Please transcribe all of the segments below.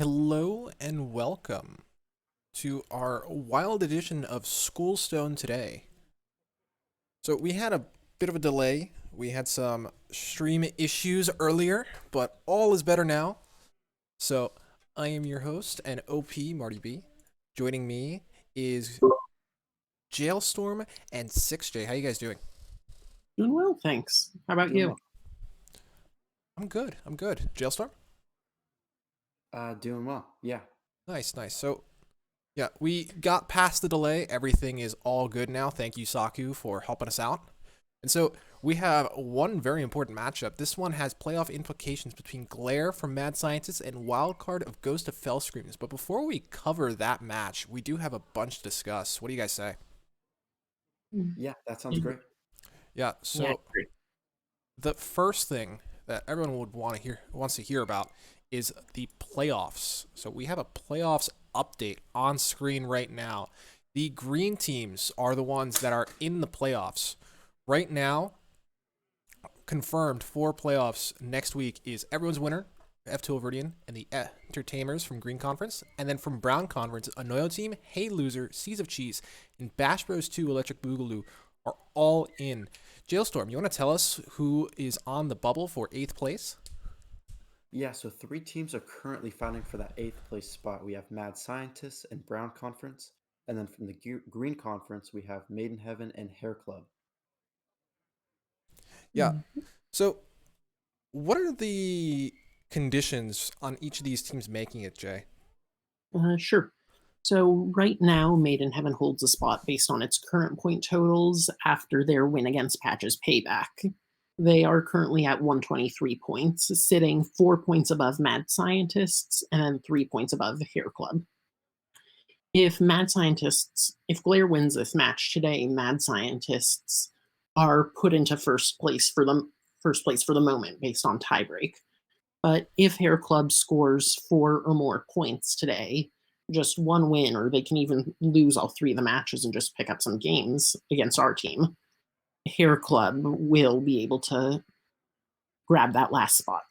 Hello and welcome to our wild edition of Schoolstone today. So we had a bit of a delay. We had some stream issues earlier, but all is better now. So I am your host and OP Marty B. Joining me is Jailstorm and 6J. How you guys doing? Doing well, thanks. How about Doing you? well. I'm good. I'm good. Jailstorm? Doing well. Yeah. Nice, nice. So yeah, we got past the delay. Everything is all good now. Thank you, Saku, for helping us out. And so we have one very important matchup. This one has playoff implications between Glare from Mad Scientist and Wildcard of Ghost of Fell Screams. But before we cover that match, we do have a bunch to discuss. What do you guys say? Yeah, that sounds great. Yeah, Yeah, I so agree. the first thing that everyone would wants to hear about is the playoffs. So we have a playoffs update on screen right now. The green teams are the ones that are in the playoffs. Right now, confirmed for playoffs next week is everyone's winner, F2 Viridian, and the Entertainers from Green Conference. And then from Brown Conference, Anoyo Team, Hey Loser, Seas of Cheese, and Bash Bros 2 Electric Boogaloo are all in. Jailstorm, you want to tell us who is on the bubble for 8th place? Yeah, so three teams are currently fighting for that eighth place spot. We have Mad Scientists and Brown Conference, and then from the Green Conference, we have Maiden Heaven and Hair Club. Yeah. So, what are the conditions on each of these teams making it, Jay? Sure. So right now, Made in Heaven holds a spot based on its current point totals after their win against Patch's payback. They are currently at 123 points, sitting 4 points above Mad Scientists and then 3 points above Hair Club. If Glare wins this match today, Mad Scientists are put into first place for the moment based on tiebreak. But if Hair Club scores 4 or more points today, just one win, or they can even lose all three of the matches and just pick up some games against our team, Hair Club will be able to grab that last spot.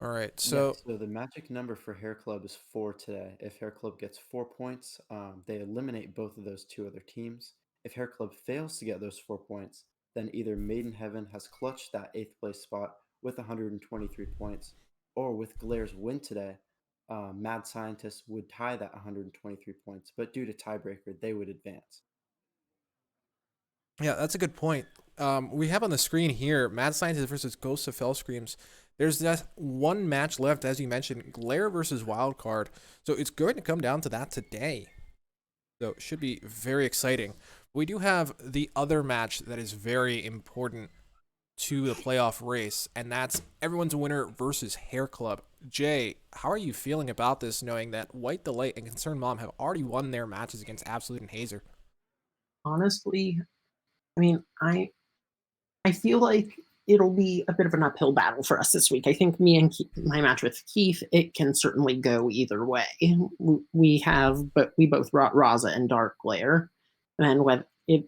All right. Yeah, So, so the magic number for Hair Club is 4 today. If Hair Club gets 4 points, they eliminate both of those two other teams. If Hair Club fails to get those 4 points, then either Maiden Heaven has clutched that eighth place spot with 123 points, or with Glare's win today, Mad Scientist would tie that 123 points, but due to tiebreaker, they would advance. yeah, that's a good point. We have on the screen here Mad Scientist versus Ghosts of Fell Screams. There's just one match left, as you mentioned, Glare versus Wildcard. So it's going to come down to that today. So it should be very exciting. We do have the other match that is very important to the playoff race, and that's everyone's winner versus Hair Club. Jay, how are you feeling about this, knowing that White the Light and Concerned Mom have already won their matches against Absolute and Hazer? Honestly, I mean, I feel like it'll be a bit of an uphill battle for us this week. I think my match with Keith, it can certainly go either way. But we both brought Raza and Dark Glare, and with it,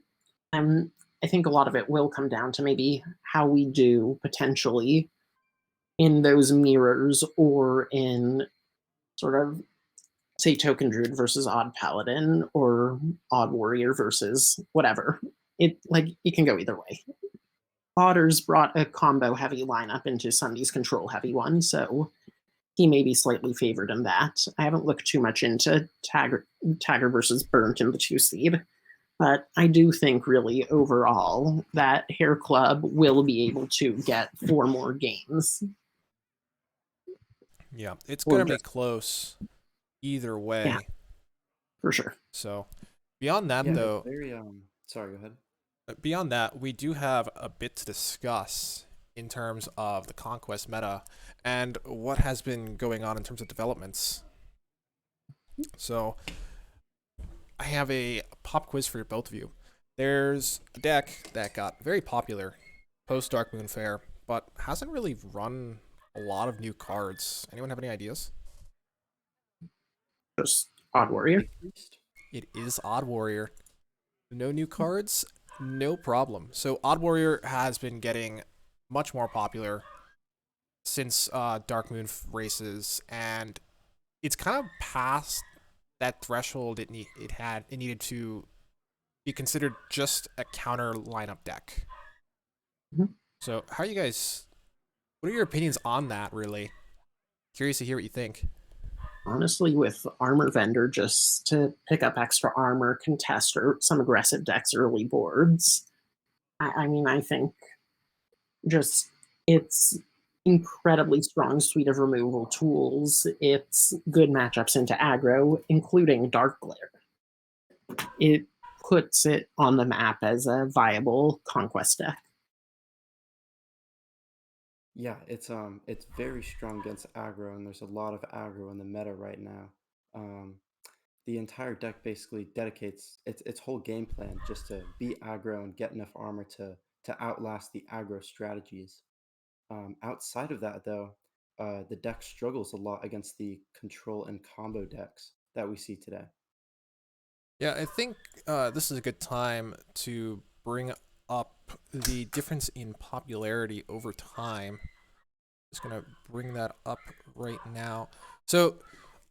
um, I think a lot of it will come down to maybe how we do potentially in those mirrors or in sort of say Token Druid versus Odd Paladin or Odd Warrior versus whatever. It can go either way. Otters brought a combo heavy lineup into Sunday's control heavy one, so he may be slightly favored in that. I haven't looked too much into Tagger versus Burnt in the two seed, but I do think really overall that Hair Club will be able to get 4 more games. Yeah, it's Or going to be just, close either yeah, way. for sure. So, beyond that, Yeah, it's though, very sorry, go ahead. beyond that, we do have a bit to discuss in terms of the Conquest meta and what has been going on in terms of developments. So, I have a pop quiz for both of you. There's a deck that got very popular post Dark Moon Fair, but hasn't really run a lot of new cards. Anyone have any ideas? Just Odd Warrior. Big Priest? It is Odd Warrior. No new cards? No problem. So Odd Warrior has been getting much more popular since Dark Moon races, and it's kind of past that threshold it needed to be considered just a counter lineup deck. Mhm. So how are you guys? What are your opinions on that? Really curious to hear what you think. Honestly, with Armor Vendor, just to pick up extra armor, contest, or some aggressive decks early boards. I mean, I think just it's incredibly strong suite of removal tools. It's good matchups into aggro, including Dark Glare. It puts it on the map as a viable conquest deck. Yeah, it's very strong against aggro, and there's a lot of aggro in the meta right now. Um, the entire deck basically dedicates its whole game plan just to beat aggro and get enough armor to outlast the aggro strategies. Outside of that, though, the deck struggles a lot against the control and combo decks that we see today. Yeah, I think this is a good time to bring up the difference in popularity over time. Just gonna bring that up right now. So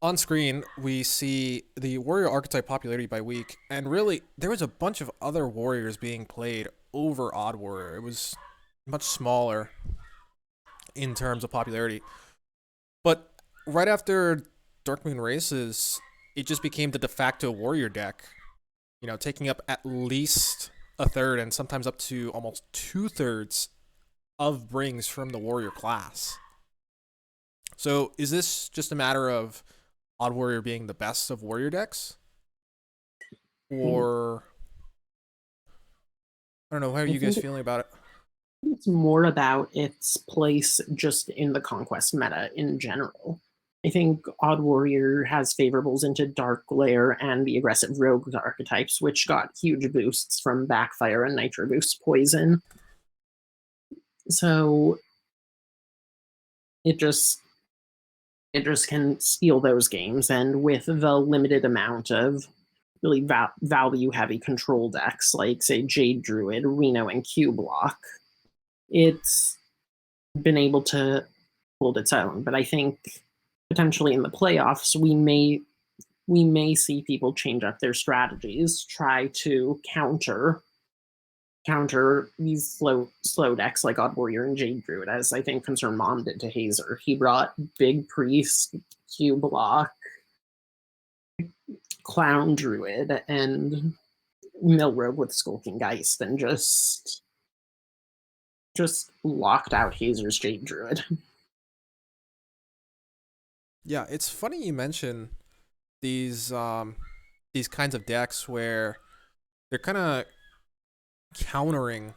on screen we see the warrior archetype popularity by week, and really there was a bunch of other warriors being played over odd warrior. It was much smaller in terms of popularity, but right after Dark Moon Races, it just became the de facto warrior deck. You know, taking up at least a third and sometimes up to almost 2/3 of brings from the warrior class. So is this just a matter of Odd Warrior being the best of warrior decks? I Or I don't know, how are I you think guys feeling about it? it's more about its place just in the conquest meta in general. I think Odd Warrior has favorables into Dark Glare and the aggressive Rogue archetypes, which got huge boosts from Backfire and Nitro Boost Poison. So it just it just can steal those games, and with the limited amount of really value heavy control decks like say Jade Druid, Reno, and Q Block, it's been able to hold its own. But I think potentially in the playoffs, we may see people change up their strategies, try to counter these slow decks like Odd Warrior and Jade Druid, as I think Concerned Mom did to Hazer. He brought Big Priest, Q Block, Clown Druid, and Millrobe with Skulking Geist, and just locked out Hazer's Jade Druid. Yeah, it's funny you mention these these kinds of decks where they're kind of countering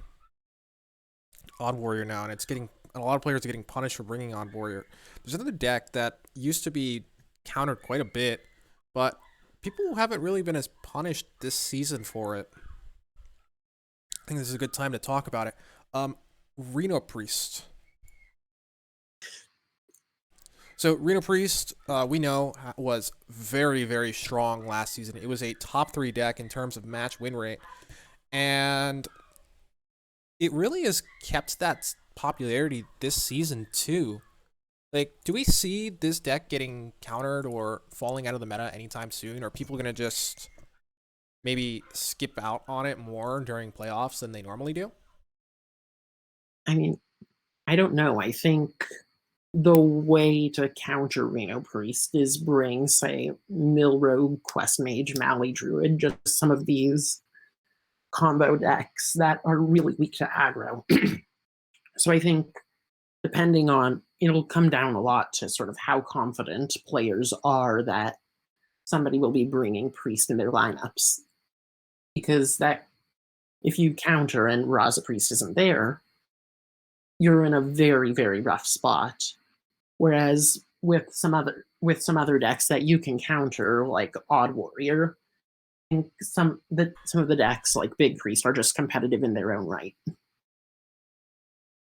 Odd Warrior now, and it's getting a lot of players are getting punished for bringing Odd Warrior. There's another deck that used to be countered quite a bit, but people haven't really been as punished this season for it. I think this is a good time to talk about it. Reno Priest. So Reno Priest, we know was very very strong last season. It was a top three deck in terms of match win rate, and it really has kept that popularity this season too. Like, do we see this deck getting countered or falling out of the meta anytime soon? Or are people gonna just maybe skip out on it more during playoffs than they normally do? I mean, I don't know. I think the way to counter Reno Priest is bring, say, Millrogue, Quest Mage, Mally Druid, just some of these combo decks that are really weak to aggro. So I think depending on it'll come down a lot to sort of how confident players are that somebody will be bringing Priest in their lineups. Because that if you counter and Raza Priest isn't there, you're in a very, very rough spot. Whereas with some other decks that you can counter, like Odd Warrior, I think some of the decks like Big Priest are just competitive in their own right.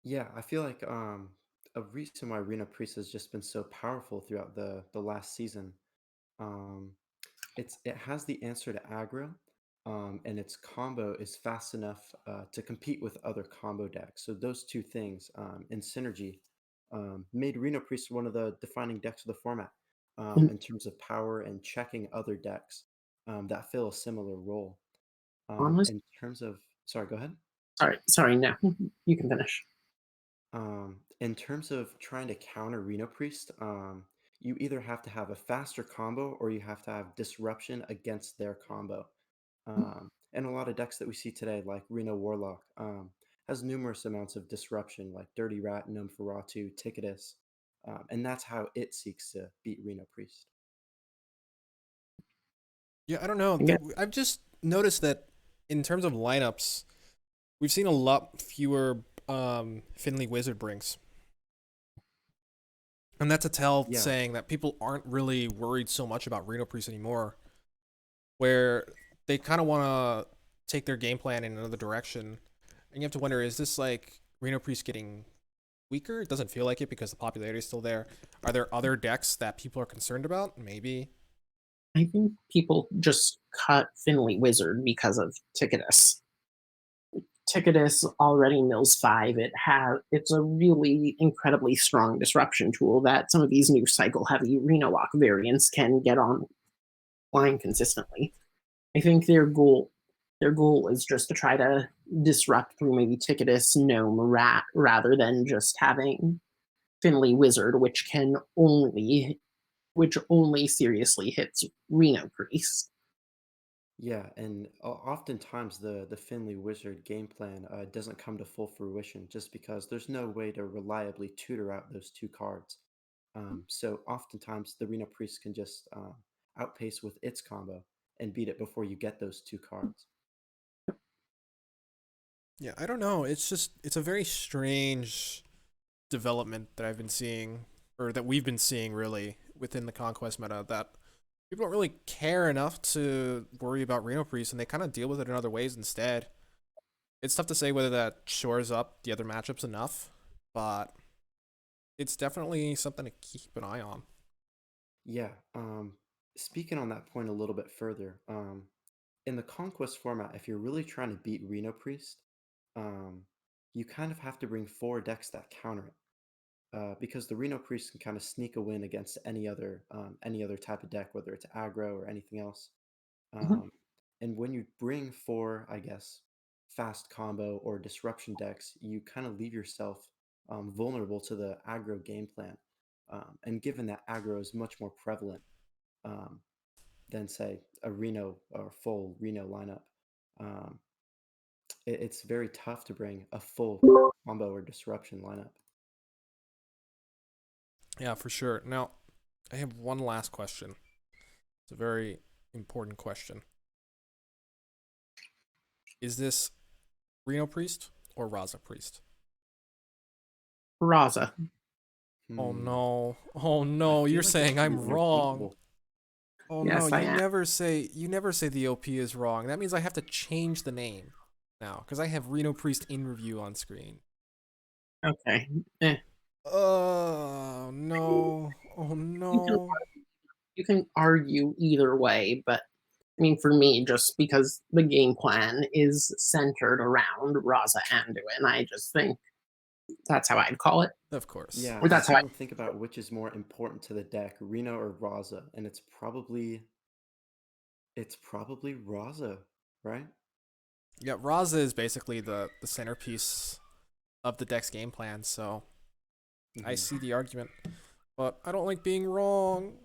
Yeah, I feel like a reason why Reno Priest has just been so powerful throughout the last season. Um, it has the answer to aggro, and its combo is fast enough to compete with other combo decks. So those two things in synergy made Reno Priest one of the defining decks of the format. And in terms of power and checking other decks that fill a similar role. honest, In terms of, sorry, go ahead. sorry, no, you can finish. In terms of trying to counter Reno Priest, you either have to have a faster combo or you have to have disruption against their combo. And a lot of decks that we see today, like Reno Warlock, has numerous amounts of disruption, like Dirty Rat, Nosferatu, Ticketus, and that's how it seeks to beat Reno Priest. Yeah, I don't know. Again, I've just noticed that in terms of lineups, we've seen a lot fewer Finley Wizard brings. And that's a tell Yeah, saying that people aren't really worried so much about Reno Priest anymore, where they kind of want to take their game plan in another direction. And you have to wonder, is this like Reno Priest getting weaker? It doesn't feel like it because the popularity is still there. Are there other decks that people are concerned about? Maybe. I think people just cut Finley Wizard because of Ticketus. Ticketus already mills 5. It's a really incredibly strong disruption tool that some of these new cycle heavy Reno Walk variants can get online consistently. I think their goal is just to try to disrupt through maybe Ticketus Gnome Rat rather than just having Finley Wizard, which only seriously hits Reno Priest. yeah, and oftentimes the Finley Wizard game plan doesn't come to full fruition just because there's no way to reliably tutor out those two cards. So oftentimes the Reno Priest can just outpace with its combo and beat it before you get those two cards. Yeah, I don't know. It's a very strange development that I've been seeing, or that we've been seeing really within the Conquest meta, that people don't really care enough to worry about Reno Priest and they kind of deal with it in other ways instead. It's tough to say whether that shores up the other matchups enough, but it's definitely something to keep an eye on. Yeah. Speaking on that point a little bit further, in the Conquest format, if you're really trying to beat Reno Priest, um, you kind of have to bring four decks that counter it. Because the Reno Priest can kind of sneak a win against any other type of deck, whether it's aggro or anything else. Mhm. Um, and when you bring four, I guess, fast combo or disruption decks, you kind of leave yourself vulnerable to the aggro game plan. And given that aggro is much more prevalent um, than, say, a Reno or full Reno lineup, um, it's very tough to bring a full combo or disruption lineup. Yeah, for sure. Now, I have one last question. It's a very important question. Is this Reno Priest or Raza Priest? Raza. Oh Hmm. no. Oh I no, you're feel like it's saying pretty I'm wrong. interchangeable. Oh no, Yes, I am. you never say the OP is wrong. That means I have to change the name now because I have Reno Priest in review on screen. Okay. Eh. Oh no. Oh You can no. you can argue either way, but I mean, for me, just because the game plan is centered around Raza Anduin, I just think that's how I'd call it, Of course. Yeah, or I'm that's how I. trying to think about which is more important to the deck, Reno or Raza, and it's probably Raza, right? Yeah, Raza is basically the centerpiece of the deck's game plan, so I Hmm. see the argument. But I don't like being wrong.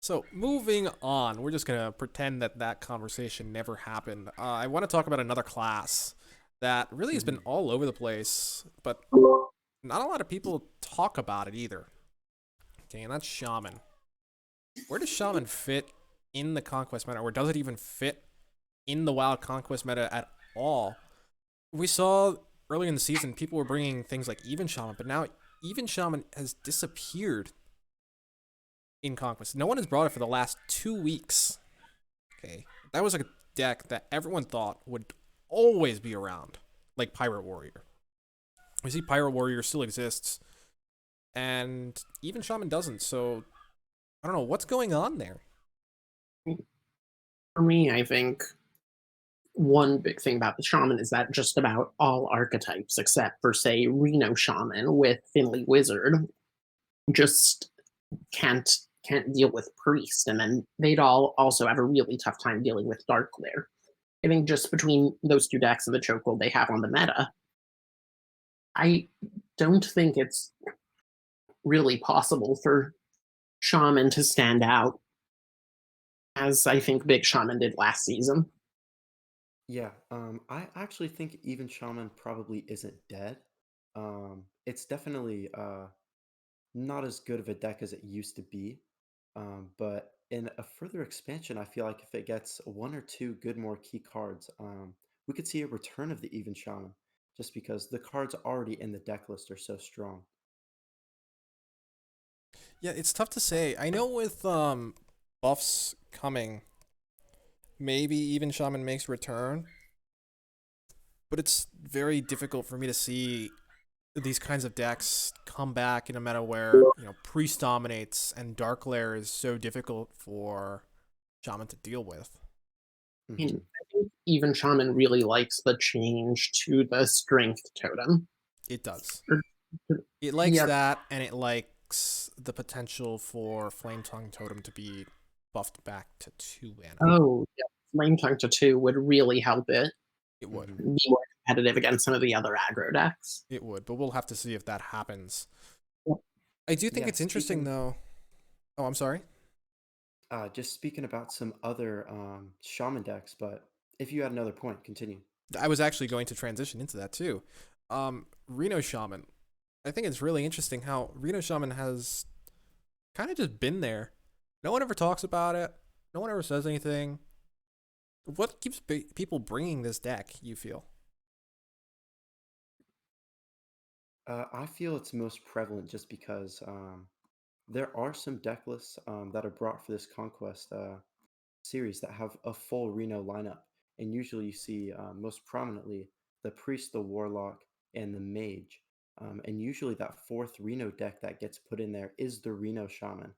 So, moving on, we're just gonna pretend that that conversation never happened. I want to talk about another class that really has been Hmm. all over the place, but not a lot of people talk about it either. Okay, and that's Shaman. Where does Shaman fit in the Conquest meta, or does it even fit in the Wild Conquest meta at all? We saw early in the season people were bringing things like Even Shaman, but now Even Shaman has disappeared in Conquest. No one has brought it for the last 2 weeks. Okay, that was a deck that everyone thought would always be around, like Pirate Warrior. We see Pirate Warrior still exists, and even Shaman doesn't. So I don't know what's going on there. For me, I think one big thing about the shaman is that just about all archetypes, except for say Reno Shaman with Finley Wizard, just can't deal with Priest, and then they'd all also have a really tough time dealing with Darkglare. I think just between those two decks and the chokehold they have on the meta, I don't think it's really possible for Shaman to stand out as I think Big Shaman did last season. Yeah, I actually think even Shaman probably isn't dead. It's definitely not as good of a deck as it used to be. But in a further expansion, I feel like if it gets one or two good more key cards, we could see a return of the even Shaman, just because the cards already in the deck list are so strong. Yeah, it's tough to say. I know with buffs coming, maybe even Shaman makes a return, but it's very difficult for me to see these kinds of decks come back in a meta where Priest dominates and Dark Lair is so difficult for Shaman to deal with. I Hmm. mean, I think even Shaman really likes the change to the strength totem. It does. Or- It likes Yeah. that, and it likes the potential for Flame Tongue Totem to be buffed back to 2 mana. Oh, yeah. Flame Tongue to 2 would really help it It would. Hmm. be more competitive against some of the other aggro decks. It would, but we'll have to see if that happens. Yep. I do think Yeah, it's interesting, speaking though. Oh, I'm sorry. just speaking about some other Shaman decks, but if you had another point, continue. I was actually going to transition into that too. Reno Shaman. I think it's really interesting how Reno Shaman has kind of just been there. No one ever talks about it. No one ever says anything. What keeps people bringing this deck, you feel? I feel it's most prevalent just because there are some deck lists that are brought for this Conquest series that have a full Reno lineup, and usually you see most prominently the Priest, the Warlock, and the Mage. And usually that fourth Reno deck that gets put in there is the Reno Shaman.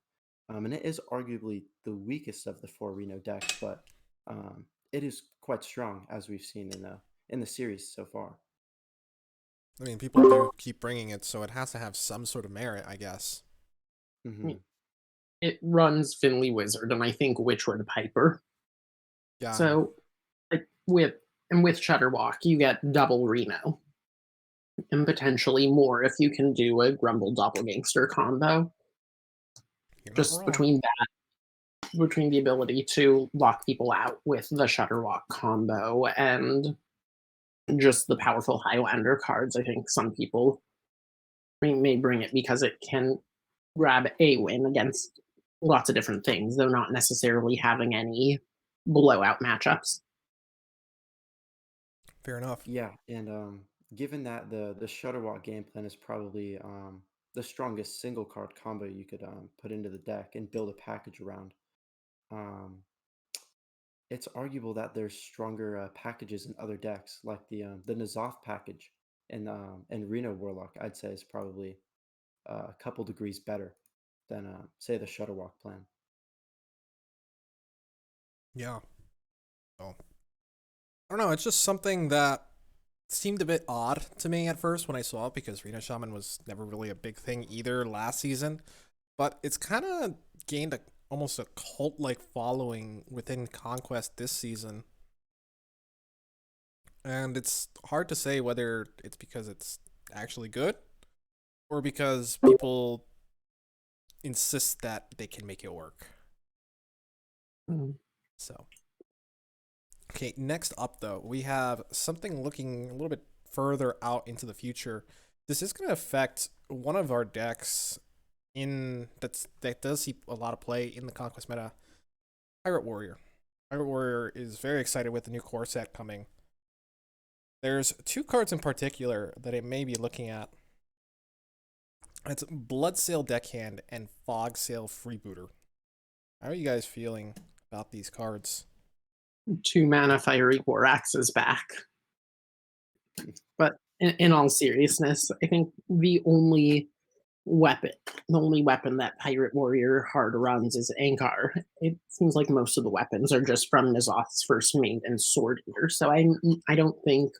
And it is arguably the weakest of the four Reno decks, but it is quite strong as we've seen in the series so far. I mean, people do keep bringing it, so it has to have some sort of merit, I guess. I Hmm. mean, it runs Finley Wizard and I think Witchwood Piper. Got it. So like with Shutterwalk, you get double Reno and potentially more if you can do a Grumble Doppelgangster combo. You're not Just wrong. between the ability to lock people out with the Shutterwalk combo and just the powerful Highlander cards, I think some people may bring it because it can grab a win against lots of different things, though not necessarily having any blowout matchups. Fair enough. Yeah, and given that the Shutterwalk game plan is probably the strongest single card combo you could put into the deck and build a package around, um, it's arguable that there's stronger packages in other decks, like the N'Zoth package and Reno Warlock. I'd say is probably a couple degrees better than say the Shutterwalk plan. Yeah. So, I don't know. It's just something that seemed a bit odd to me at first when I saw it because Reno Shaman was never really a big thing either last season. But it's kind of gained almost a cult like following within Conquest this season. And it's hard to say whether it's because it's actually good or because people insist that they can make it work. Mm. So, okay, next up though, we have something looking a little bit further out into the future. This is going to affect one of our decks that does see a lot of play in the Conquest meta, Pirate Warrior. Pirate Warrior is very excited with the new core set coming. There's two cards in particular that it may be looking at. It's Bloodsail Deckhand and Fogsail Freebooter. How are you guys feeling about these cards? 2 mana Fiery Borax is back. But in all seriousness, I think weapon, the only weapon that Pirate Warrior hard runs is Ankar. It seems like most of the weapons are just from N'Zoth's first mate and Sword Eater, so I don't think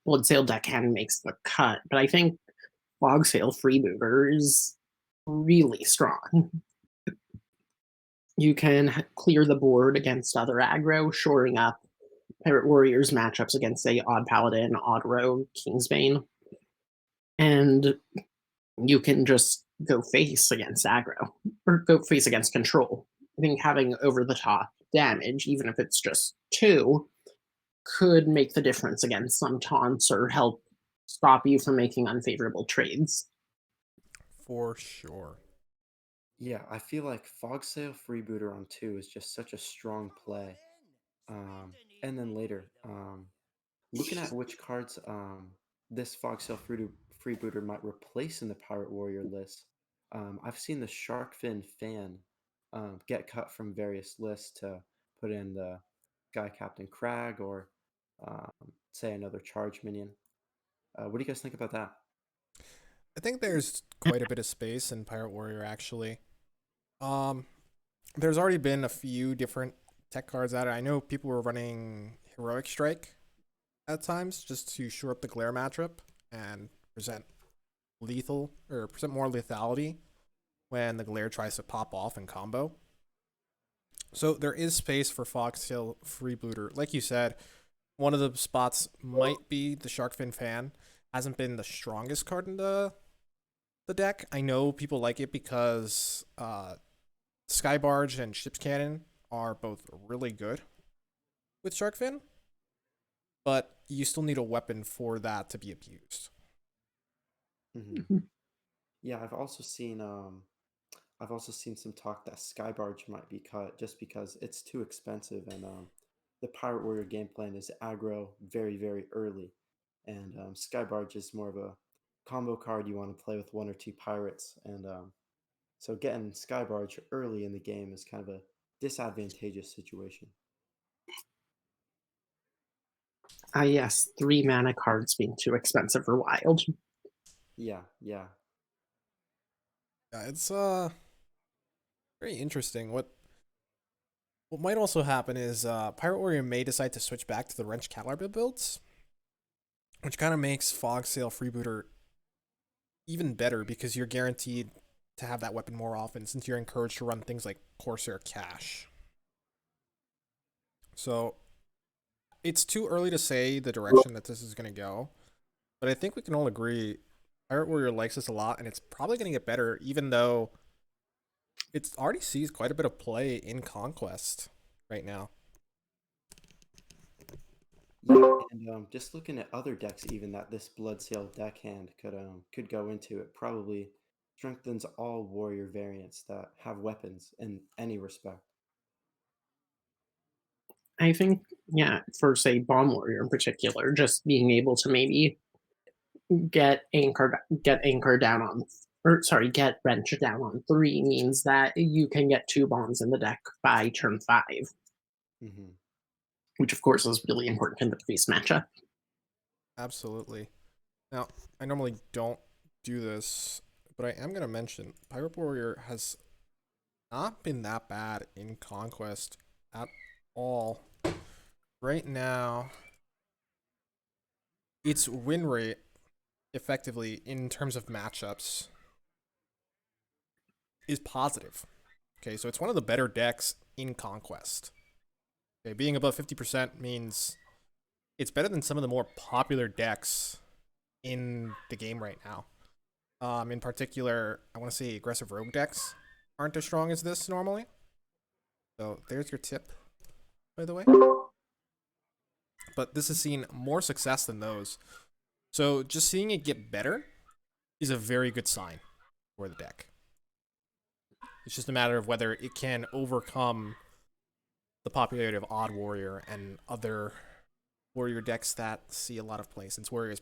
Bloodsail Deckhand makes the cut, but I think Fogsail Freebooter is really strong. You can clear the board against other aggro, shoring up Pirate Warriors matchups against, say, Odd Paladin, Odd Rogue, Kingsbane, and you can just go face against aggro or go face against control. I think having over the top damage, even if it's just two, could make the difference against some taunts or help stop you from making unfavorable trades. For sure. Yeah, I feel like Fog Sail Freebooter on 2 is just such a strong play. And then later, looking at which cards this Foxtail Freebooter might replace in the Pirate Warrior list, I've seen the Sharkfin Fan get cut from various lists to put in the Guy Captain Crag or um, say another charge minion. What do you guys think about that? I think there's quite a bit of space in Pirate Warrior actually. Um, there's already been a few different tech cards out. I know people were running Heroic Strike at times just to shore up the glare matchup and present lethal or present more lethality when the glare tries to pop off and combo. So there is space for Foxtail Freebooter. Like you said, one of the spots might be the Sharkfin Fan. Hasn't been the strongest card in the deck. I know people like it because Skybarge and Ship's Cannon are both really good with Sharkfin, but you still need a weapon for that to be abused. Hmm. Yeah, I've also seen some talk that Skybarge might be cut just because it's too expensive, and the Pirate Warrior game plan is aggro very, very early, and Skybarge is more of a combo card you want to play with one or two pirates, and so getting Skybarge early in the game is kind of a disadvantageous situation. Ah, yes, 3 mana cards being too expensive for wild. Yeah, yeah. Yeah, it's very interesting. What might also happen is Pirate Warrior may decide to switch back to the Wrench Caliber builds, which kind of makes Fog Sail Freebooter even better because you're guaranteed to have that weapon more often since you're encouraged to run things like Corsair Cash. So it's too early to say the direction that this is going to go, but I think we can all agree Pirate Warrior likes this a lot, and it's probably going to get better, even though it already sees quite a bit of play in Conquest right now. Yeah, and just looking at other decks, even that this Bloodsail deckhand could go into, it probably strengthens all warrior variants that have weapons in any respect. I think, yeah, for say Bomb Warrior in particular, just being able to maybe get anchor down on or sorry, get wrench down on 3 means that you can get 2 bombs in the deck by turn 5, Hmm. which of course is really important in the face matchup. Absolutely. Now, I normally don't do this, but I am going to mention Pirate Warrior has not been that bad in Conquest at all. Right now, its win rate, effectively, in terms of matchups, is positive. Okay, so it's one of the better decks in Conquest. Okay, being above 50% means it's better than some of the more popular decks in the game right now. In particular, I want to say aggressive rogue decks aren't as strong as this normally. So there's your tip, by the way. But this has seen more success than those. So just seeing it get better is a very good sign for the deck. It's just a matter of whether it can overcome the popularity of Odd Warrior and other warrior decks that see a lot of play, since Warrior is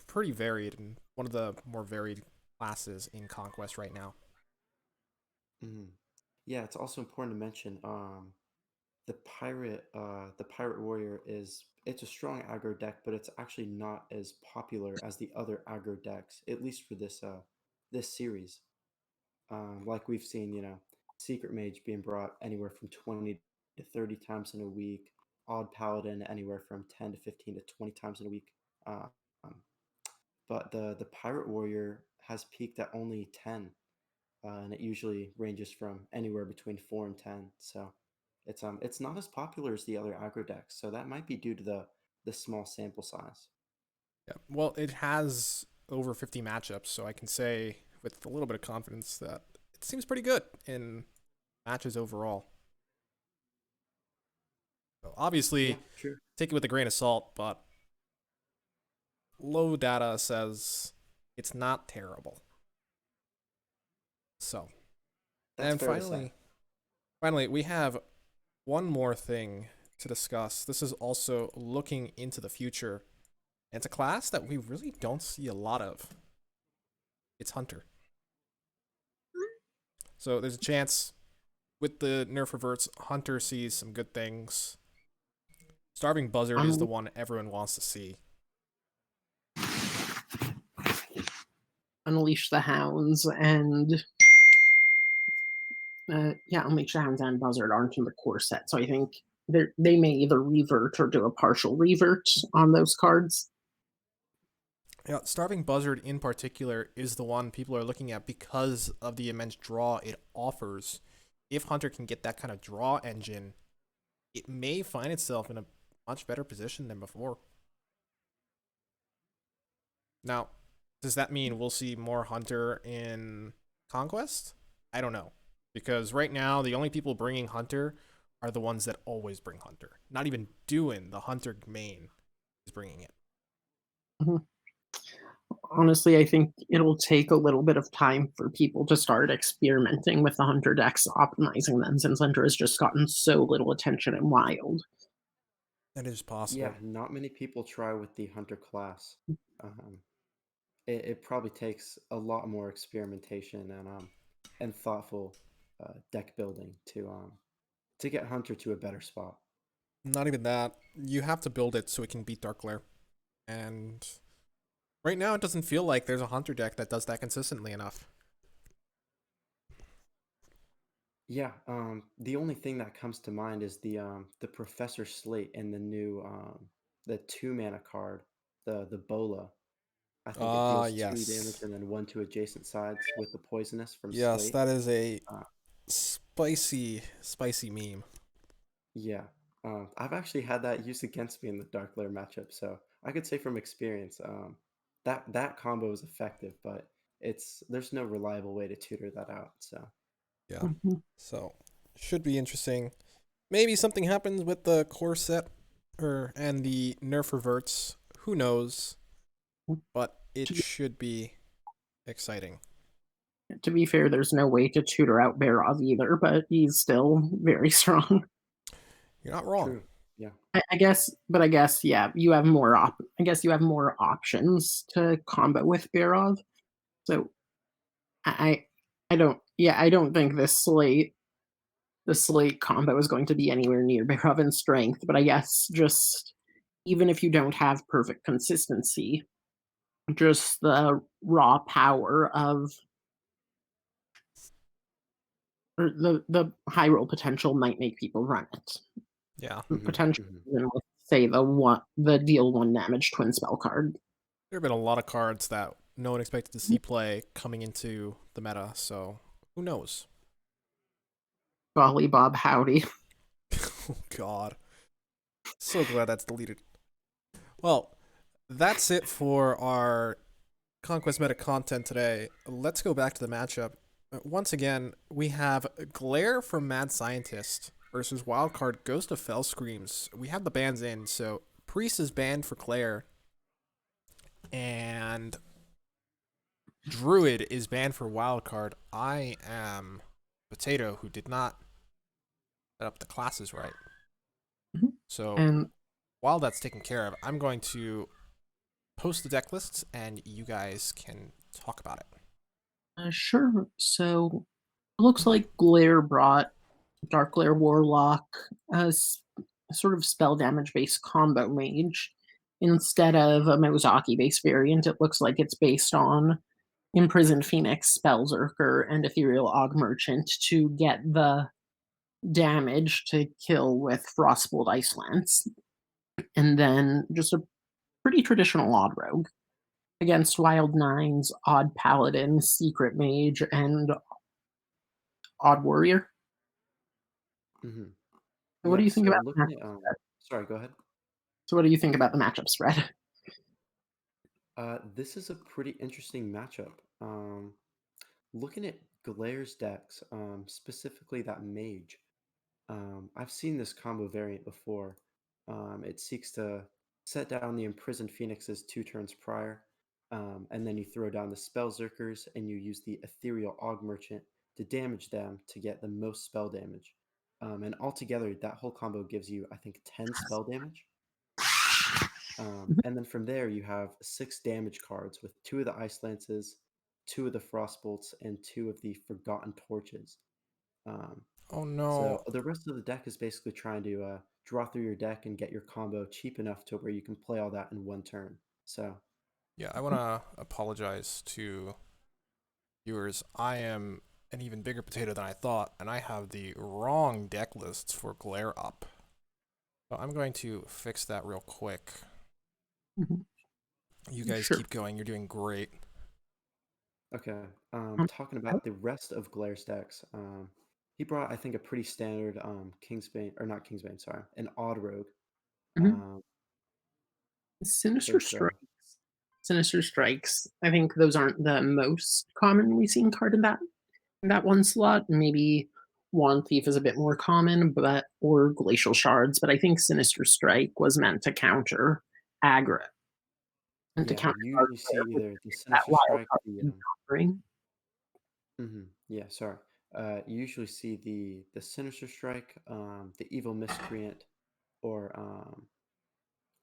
pretty varied and one of the more varied classes in Conquest right now. Hmm. Yeah, it's also important to mention the pirate warrior it's a strong aggro deck, but it's actually not as popular as the other aggro decks, at least for this series. Like we've seen, Secret Mage being brought anywhere from 20 to 30 times in a week, Odd Paladin anywhere from 10 to 15 to 20 times in a week. Uh, um, but the Pirate Warrior has peaked at only 10. and it usually ranges from anywhere between 4 and 10. So it's not as popular as the other aggro decks. So that might be due to the small sample size. Yeah. Well, it has over 50 matchups, so I can say with a little bit of confidence that it seems pretty good in matches overall. So Yeah, obviously, true. take it with a grain of salt, but low data says it's not terrible. So, That's and fair to say. finally, we have one more thing to discuss. This is also looking into the future. And it's a class that we really don't see a lot of. It's Hunter. So there's a chance with the nerf reverts, Hunter sees some good things. Starving Buzzard is the Um, one everyone wants to see. Unleash the Hounds and Unleash the Hounds and Buzzard aren't in the core set, so I think they may either revert or do a partial revert on those cards. Yeah, Starving Buzzard in particular is the one people are looking at because of the immense draw it offers. If Hunter can get that kind of draw engine, it may find itself in a much better position than before. Now, does that mean we'll see more Hunter in Conquest? I don't know. Because right now, the only people bringing Hunter are the ones that always bring Hunter. Not even doing the Hunter main is bringing it. Mhm. Honestly, I think it'll take a little bit of time for people to start experimenting with the Hunter decks, optimizing them, since Hunter has just gotten so little attention in Wild. That is Yeah, possible. not many people try with the hunter class. Um, it probably takes a lot more experimentation and thoughtful deck building to get hunter to a better spot. Not even that. You have to build it so it can beat Dark Glare. And right now, it doesn't feel like there's a Hunter deck that does that consistently enough. Yeah, the only thing that comes to mind is the Professor Slate and the new the 2 mana card, the Bola. I think it deals 2 damage Yes. and then 1 to adjacent sides with the poisonous from Yes, Slate. that is a Uh, spicy meme. yeah, I've actually had that used against me in the Dark Lair matchup, so I could say from experience, that combo is effective, but there's no reliable way to tutor that out. So Yeah. Mhm. So, should be interesting. Maybe something happens with the core set and the nerf reverts. Who knows? But it To be, should be exciting. to be fair, there's no way to tutor out Barov either, but he's still very strong. You're not wrong. true. Yeah. I guess, yeah, you have more I guess you have more options to combo with Barov. So I I don't think the slate combo is going to be anywhere near Barov in strength, but I guess just even if you don't have perfect consistency, just the raw power of or the high roll potential might make people run it. Yeah. Hmm. Potentially Hmm. even with say the deal 1 damage twin spell card. There have been a lot of cards that no one expected to see play coming into the meta, so who knows? Golly Bob Howdy. Oh, God. So glad that's deleted. Well, that's it for our Conquest Meta content today. Let's go back to the matchup. Once again, we have Glare from Mad Scientist versus Wildcard Ghost of Fell Screams. We have the bans in, so Priest is banned for Glare, and Druid is banned for Wildcard. I am Potato, who did not set up the classes right. Mhm. So And while that's taken care of, I'm going to post the deck lists, and you guys can talk about it. sure. So it looks like Glare brought Dark Glare Warlock as a sort of spell damage based combo mage. Instead of a Mozaki based variant, it looks like it's based on Imprisoned Phoenix, Spellzerker, and Ethereal Og Merchant to get the damage to kill with Frostbolt Ice Lance. And then just a pretty traditional Odd Rogue against Wild Nines, Odd Paladin, Secret Mage, and Odd Warrior. Hmm. What do Yeah. you think So about the looking matchup at spread? sorry, go ahead. So what do you think about the matchup spread? This is a pretty interesting matchup. Looking at Glaire's decks, specifically that mage. I've seen this combo variant before. It seeks to set down the imprisoned phoenixes 2 turns prior, and then you throw down the spell zerkers and you use the ethereal aug merchant to damage them to get the most spell damage. And altogether, that whole combo gives you, I think, 10 spell damage. And then from there, you have 6 damage cards with 2 of the ice lances, 2 of the frost bolts, and 2 of the forgotten torches. Um, Oh so no. the rest of the deck is basically trying to draw through your deck and get your combo cheap enough to where you can play all that in 1 turn. So Yeah, I want to apologize to viewers. I am an even bigger potato than I thought, and I have the wrong deck lists for Glare up. So I'm going to fix that real quick. Mhm. You guys Sure. keep going. You're doing great. okay, Um, talking about the rest of Glaire's decks, he brought I think a pretty standard Kingsbane or not Kingsbane, sorry, an Odd Rogue. mhm. Um, I Sinister think Strikes. Sinister Strikes. I think those aren't the most commonly seen card in that one slot. Maybe Wand Thief is a bit more common, but or Glacial Shards. But I think Sinister Strike was meant to counter aggro and to yeah, counter you card usually see player with either the that Sinister wild Strike, card the encountering. yeah, sorry. You usually see the Sinister Strike, the Evil Miscreant, or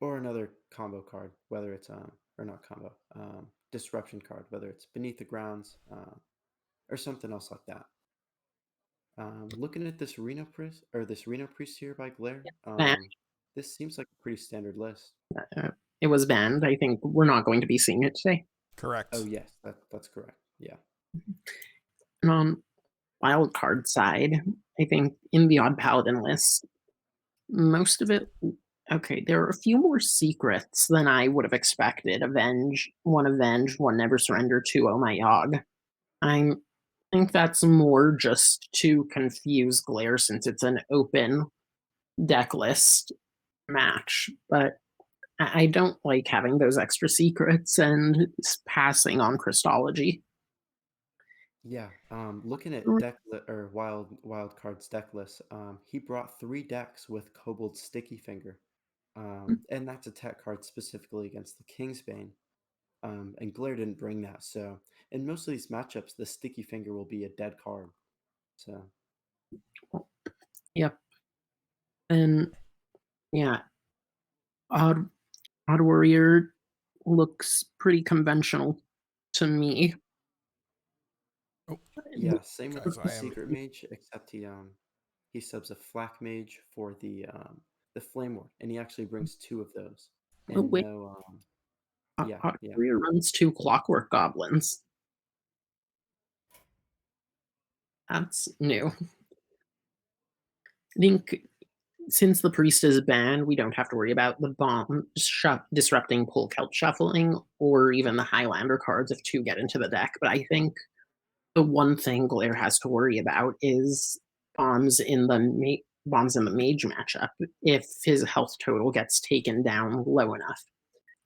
another combo card, whether it's or not combo, disruption card, whether it's Beneath the Grounds, or something else like that. Looking at this Reno Priest here by Glare, Banned. this seems like a pretty standard list. It was banned. I think we're not going to be seeing it today. Oh Correct. yes, that's correct. Yeah, And on wild card side, I think in the Odd Paladin list, most of it. Okay, there are a few more secrets than I would have expected. Avenge, one Never Surrender, two Oh My Yogg. I think that's more just to confuse Glare since it's an open deck list match. But I don't like having those extra secrets and passing on Christology. yeah. Looking at or wild cards deck lists, he brought 3 decks with Kobold Sticky Finger, and that's a tech card specifically against the Kingsbane. And Glare didn't bring that, so in most of these matchups, the Sticky Finger will be a dead card. So Yep. And yeah, Odd Odd Warrior looks pretty conventional to me. Oh, yeah, same with guys, the I am. Secret Mage, except he subs a Flak Mage for the Flame Ward, and he actually brings 2 of those, Oh and wait, no yeah, Odd yeah, Warrior runs two Clockwork Goblins. That's new. I think since the priest is banned, we don't have to worry about the bomb disrupting pull count shuffling or even the Highlander cards if two get into the deck. But I think the one thing Glare has to worry about is bombs in the mage matchup if his health total gets taken down low enough.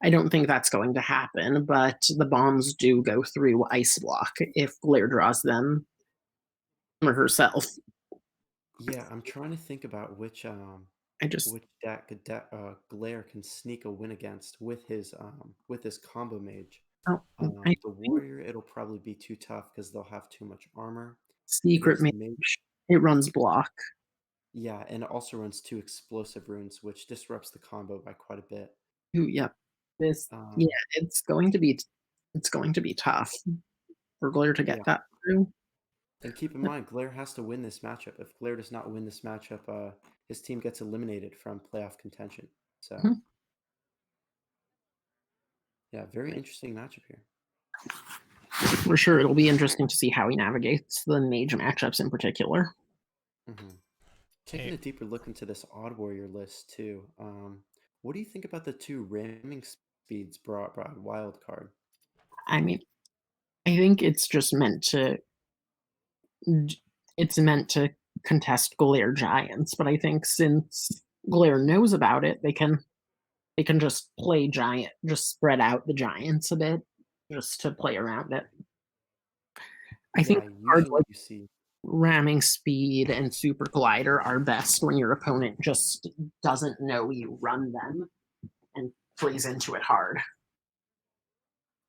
I don't think that's going to happen, but the bombs do go through ice block if Glare draws them or herself. yeah. I'm trying to think about I just which Glare can sneak a win against with his combo mage. oh, I The think warrior, it'll probably be too tough because they'll have too much armor. secret Against mage the mage, it runs block. yeah, and it also runs 2 explosive runes, which disrupts the combo by quite a bit. Ooh, yep. This yeah, Um, it's going to be tough for Glare to get yeah, that through. and keep in mind, Glare has to win this matchup. If Glare does not win this matchup, his team gets eliminated from playoff contention. So, Mhm. yeah, very interesting matchup here. For sure, it'll be interesting to see how he navigates the mage matchups in particular. Hmm. Taking Okay. a deeper look into this Odd Warrior list too. What do you think about the 2 ramming speeds brought by Wild Card? I mean, I think it's just meant to it's meant to contest Glare Giants, but I think since Glare knows about it, they can just play Giant, just spread out the Giants a bit, just to play around it. I think Yeah, cards usually like you see. Ramming Speed and Super Glider are best when your opponent just doesn't know you run them and plays into it hard.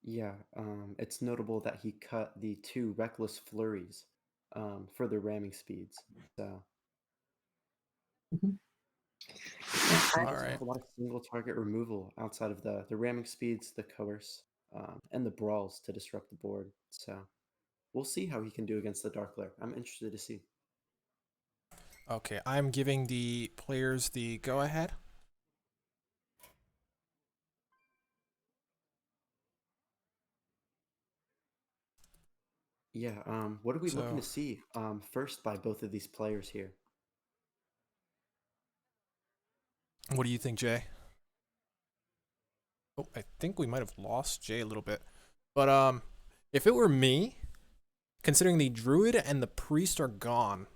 Yeah, it's notable that he cut the two reckless flurries for the ramming speeds. So Mhm. Yeah, he All doesn't right. have a lot of single target removal outside of the ramming speeds, the coerce, and the brawls to disrupt the board. So we'll see how he can do against the Dark Lair. I'm interested to see. Okay, I'm giving the players the go ahead. Yeah, what are we looking So, to see first by both of these players here? what do you think, Jay? Oh, I think we might have lost Jay a little bit. But if it were me, considering the druid and the priest are gone,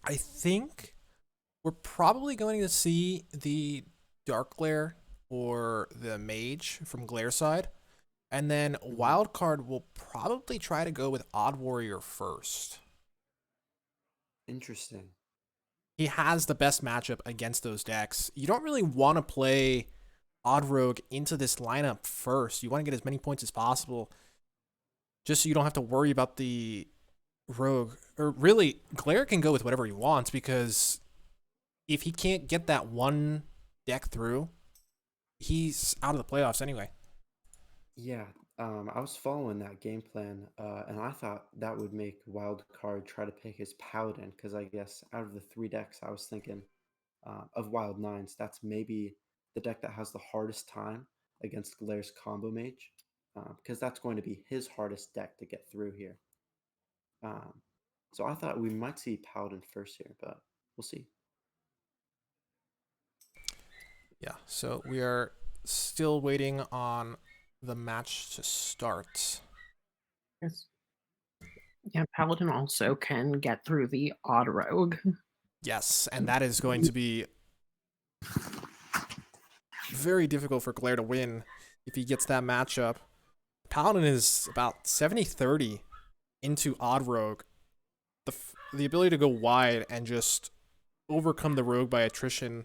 I think we're probably going to see the dark glare or the mage from glare side. And then Mhm. wildcard will probably try to go with odd warrior first. Interesting. He has the best matchup against those decks. You don't really want to play odd rogue into this lineup first. You want to get as many points as possible just so you don't have to worry about the rogue. Or really, Glare can go with whatever he wants because if he can't get that one deck through, he's out of the playoffs anyway. Yeah, I was following that game plan, and I thought that would make Wild Card try to pick his Paladin, because I guess out of the three decks, I was thinking of Wild Nines, that's maybe the deck that has the hardest time against Glaire's Combo Mage, because that's going to be his hardest deck to get through here. Um, so I thought we might see Paladin first here, but we'll see. Yeah, so we are still waiting on the match to start. Yes. Yeah, Paladin also can get through the Odd Rogue. Yes, and that is going to be very difficult for Glare to win if he gets that matchup. Paladin is about 70-30 into Odd Rogue. The ability to go wide and just overcome the Rogue by attrition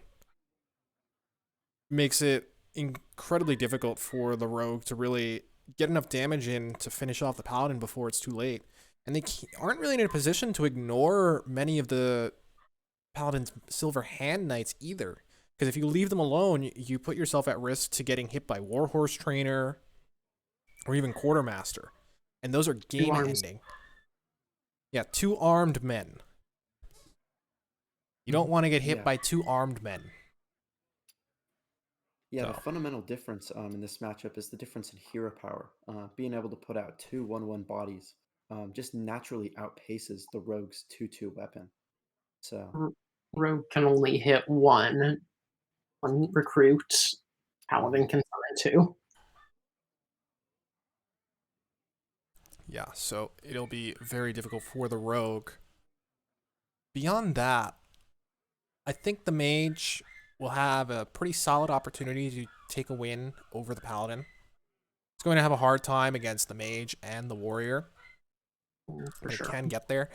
makes it incredibly difficult for the Rogue to really get enough damage in to finish off the Paladin before it's too late. And they aren't really in a position to ignore many of the Paladin's Silver Hand Knights either. Because if you leave them alone, you put yourself at risk to getting hit by Warhorse Trainer or even Quartermaster. And those are Two game arms. ending. Yeah, two armed men. You don't Mhm. want to get hit Yeah, by two armed men. yeah. The So, fundamental difference in this matchup is the difference in hero power. Being able to put out two 1/1 bodies just naturally outpaces the rogue's 2/2 weapon. So Rogue can only hit one recruit. mhm. Paladin can summon two. yeah, so it'll be very difficult for the Rogue. Beyond that, I think the Mage will have a pretty solid opportunity to take a win over the Paladin. It's going to have a hard time against the Mage and the Warrior, For but it sure. can get there.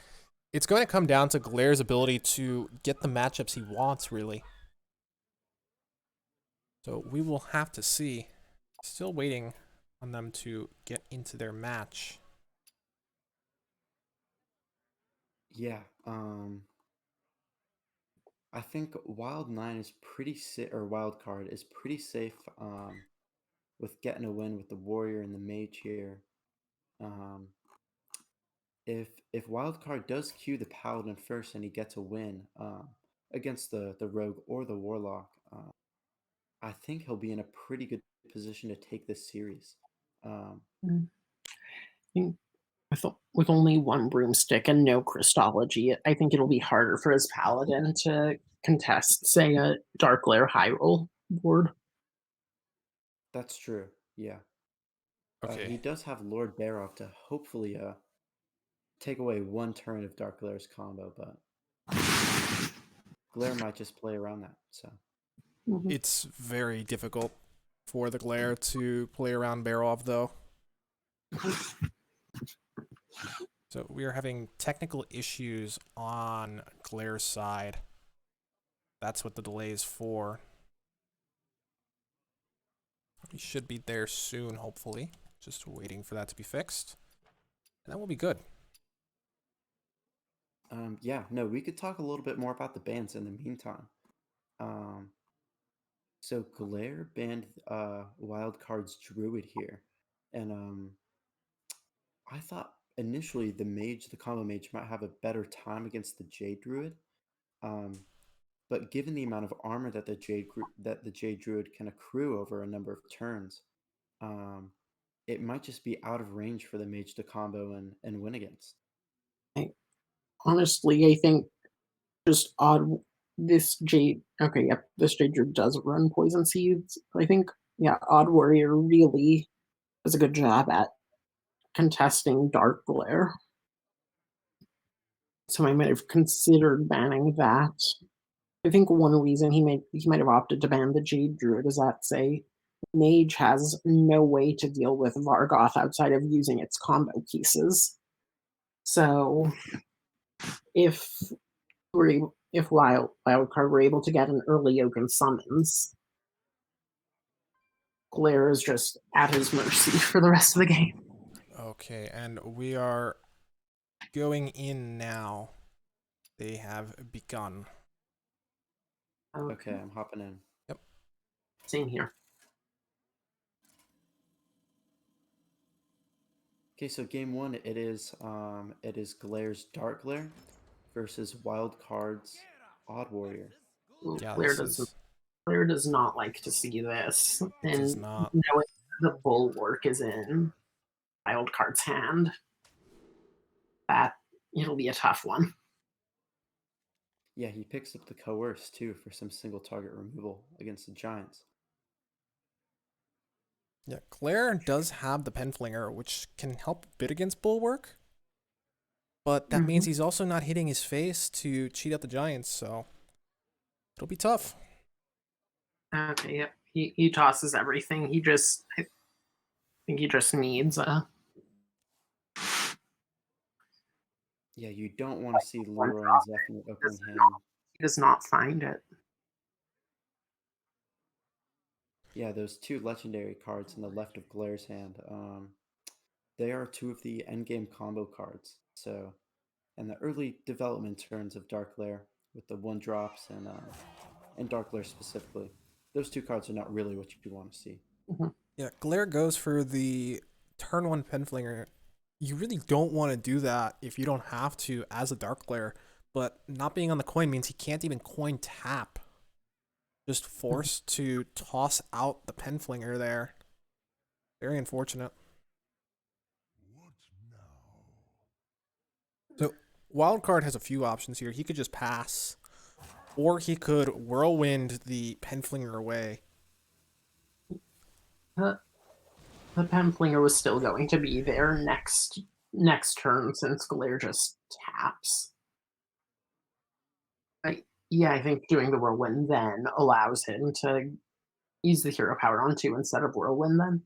It's going to come down to Glaire's ability to get the matchups he wants, really. So we will have to see. Still waiting on them to get into their match. Yeah, I think Wild Nine is pretty safe, or Wild Card is pretty safe with getting a win with the Warrior and the Mage here. Um, if Wild Card does queue the Paladin first and he gets a win against the Rogue or the Warlock, I think he'll be in a pretty good position to take this series. Um, Mm. think with only one broomstick and no Christology, I think it'll be harder for his paladin to contest, say, a Dark Lair high roll board. that's true. Yeah, he Okay. does have Lord Barov to hopefully take away one turn of Dark Glare's combo, but Glare might just play around that. So Mhm. It's very difficult for the Glare to play around Barov, though. So we are having technical issues on Glare's side. That's what the delay is for. We should be there soon, hopefully. Just waiting for that to be fixed. And that will be good. yeah, no, we could talk a little bit more about the bans in the meantime. Um, so Glare banned Wildcard's Druid here, and I thought initially the combo mage, might have a better time against the Jade Druid. Um, but given the amount of armor that the Jade Druid can accrue over a number of turns, um, it might just be out of range for the mage to combo and win against. Honestly, I think just odd. This Jade. Okay, yep. This Jade Druid does run poison seeds. I think, yeah, Odd Warrior really does a good job at contesting Dark Glare. So I might have considered banning that. I think one reason he might have opted to ban the Jade Druid is that, say, Mage has no way to deal with Vargoth outside of using its combo pieces. So if if Wildcard were able to get an early Oaken summons, Glare is just at his mercy for the rest of the game. Okay, and we are going in now. They have begun. Okay, I'm hopping in. Yep. Same here. Okay, so game one, it is Glare's Dark Glare versus Wildcard's Odd Warrior. Ooh, Yeah, Glare this doesn't. is... Claire does not like to see this, It does and not. knowing the bulwark is in Wildcard's hand, that it'll be a tough one. Yeah, he picks up the Coerce too for some single target removal against the Giants. Yeah, Glare does have the Penflinger, which can help a bit against Bulwark. But that means he's also not hitting his face to cheat out the Giants, so it'll be tough. Okay, yep. He tosses everything. I think he just needs a Yeah, you don't want to see one Leroy and drop. Zephyr opening hand. He does not find it. Yeah, those two legendary cards on the left of Glare's hand. They are two of the endgame combo cards. So, and the early development turns of Dark Glare with the one drops and Dark Glare specifically, those two cards are not really what you want to see. Mhm. Yeah, Glare goes for the turn one Penflinger. You really don't want to do that if you don't have to as a Dark Glare, but not being on the coin means he can't even coin tap. Just forced to toss out the Penflinger there. Very unfortunate. So Wildcard has a few options here. He could just pass, or he could Whirlwind the Penflinger away. The, the Penflinger was still going to be there next turn since Glare just taps. Yeah, I think doing the Whirlwind then allows him to use the hero power on two instead of Whirlwind then.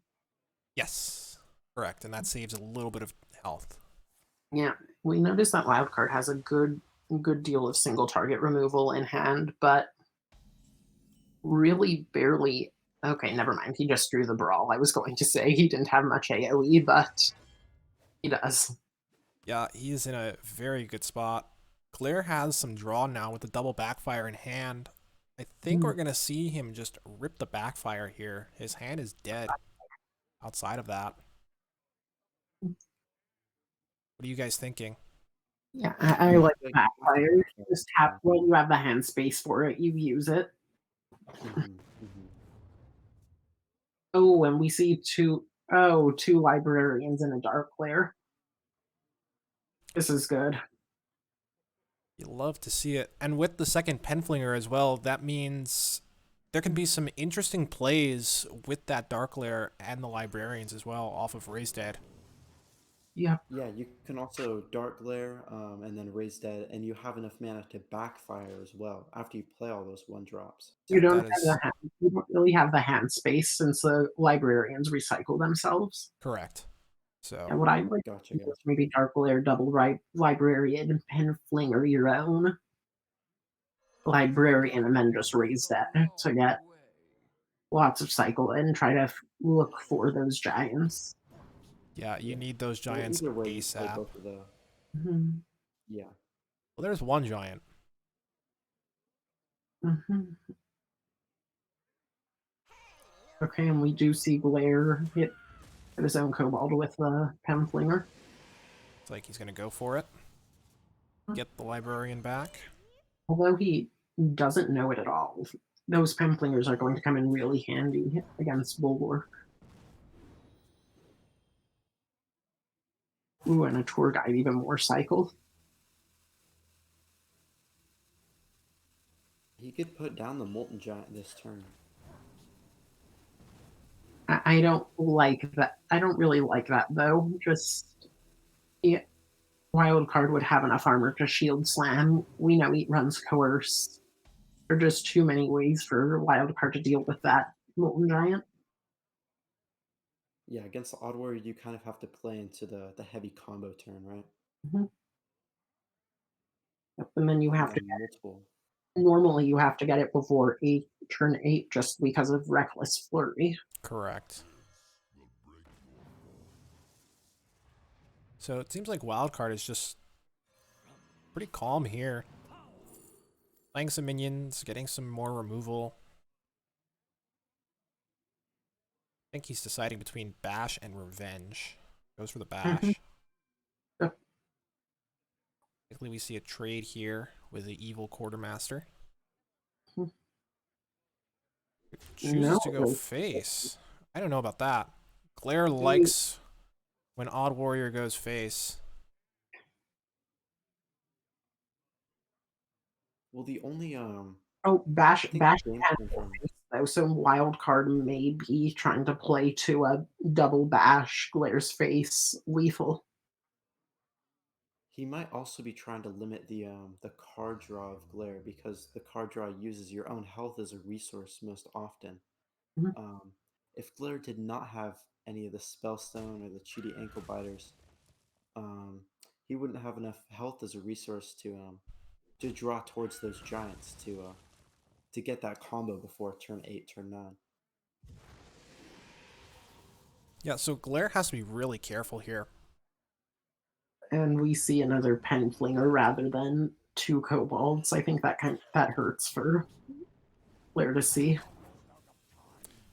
Yes, correct, and that saves a little bit of health. Yeah, we noticed that Wildcard has a good deal of single target removal in hand, but really barely. Okay, never mind. He just drew the brawl. I was going to say he didn't have much AoE, but he does. Yeah, he is in a very good spot. Glare has some draw now with the double backfire in hand. I think we're going to see him just rip the backfire here. His hand is dead outside of that. What are you guys thinking? Yeah, I like Like, backfire. You just have when you have the hand space for it, you use it. mhm, mhm. Oh, and we see two librarians in a dark glare. This is good. You love to see it. And with the second Penflinger as well, that means there can be some interesting plays with that Dark Lair and the Librarians as well off of Raised Dead. Yep. Yeah, you can also Dark Glare, and then Raise Dead, and you have enough mana to backfire as well after you play all those one drops. You Yeah, don't that have the is hand, you don't really have the hand space since the librarians recycle themselves. correct. So And what I like Gotcha, is gotcha. maybe Dark Lair double librarian, pen flinger your own librarian, and then just raise that to get lots of cycle and try to look for those giants. yeah, you Yeah. need those Well, giants either way, you play ASAP. both of the. Mhm, Yeah. Well, there's one giant. mhm. Okay, and we do see Blair hit his own kobold with the pen flinger. It's like he's gonna go for it. Get the librarian back. Although he doesn't know it at all, those pen flingers are going to come in really handy against Bulwark. Ooh, and a tour guide, even more cycle. He could put down the Molten Giant this turn. I don't like that. I don't really like that though. Just yeah, wild card would have enough armor to shield slam. We know he runs coerce. There are just too many ways for wild card to deal with that molten giant. Yeah, against the Odd Warrior, you kind of have to play into the heavy combo turn, right? Mhm. Yep, and then you And have to then multiple. normally you have to get it before turn 8 just because of reckless flurry. Correct. So it seems like Wildcard is just pretty calm here. Playing some minions, getting some more removal. I think he's deciding between Bash and Revenge. Goes for the Mhm. Bash. Likely we see a trade here with the Evil Quartermaster. Chooses No, to go face. I don't know about that. Glare likes when Odd Warrior goes face. Well, the only oh, Bash I think Bash the game can plan go from face though, so wild card may be trying to play to a double bash, Glare's face, lethal. he might also be trying to limit the card draw of Glare because the card draw uses your own health as a resource most often. Mhm. Um, if Glare did not have any of the Spellstone or the Cheaty Ankle Biters, um, he wouldn't have enough health as a resource to draw towards those giants to get that combo before turn 8, turn 9. Yeah, so Glare has to be really careful here. And we see another pen flinger rather than two kobolds. I think that hurts for Glare to see.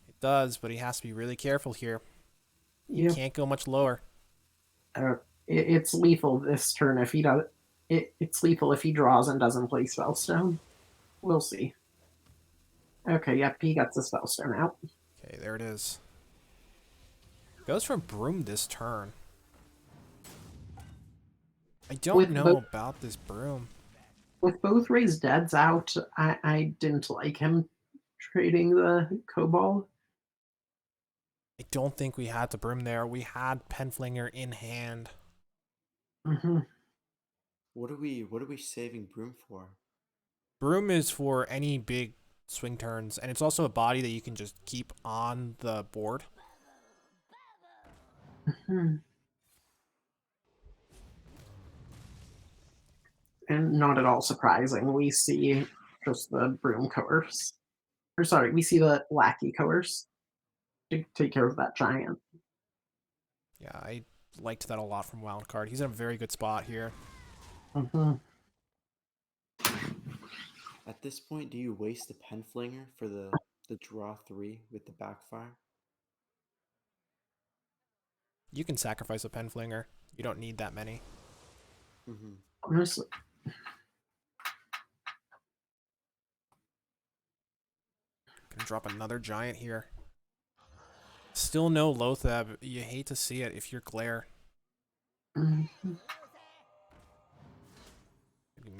It does, but he has to be really careful here. He Yep. can't go much lower. It's lethal this turn if he does. It's lethal if he draws and doesn't play Spellstone. We'll see. Okay, yep, he gets the Spellstone out. Okay, there it is. Goes for Broom this turn. I don't With know both about this Broom. with both Ray's deads out, I didn't like him trading the Kobold. I don't think we had to Broom there. We had Penflinger in hand. Hmm. What are we saving Broom for? Broom is for any big swing turns, and it's also a body that you can just keep on the board. Hmm. And not at all surprising, we see just the broom coerce. Or sorry, we see the lackey coerce to take care of that giant. Yeah, I liked that a lot from Wildcard. He's in a very good spot here. Hmm. At this point, do you waste the Penflinger for the draw 3 with the backfire? You can sacrifice a Penflinger. You don't need that many. Mm-hmm. Honestly, Gonna drop another giant here. Still no Lothab. You hate to see it if you're Glare. mhm.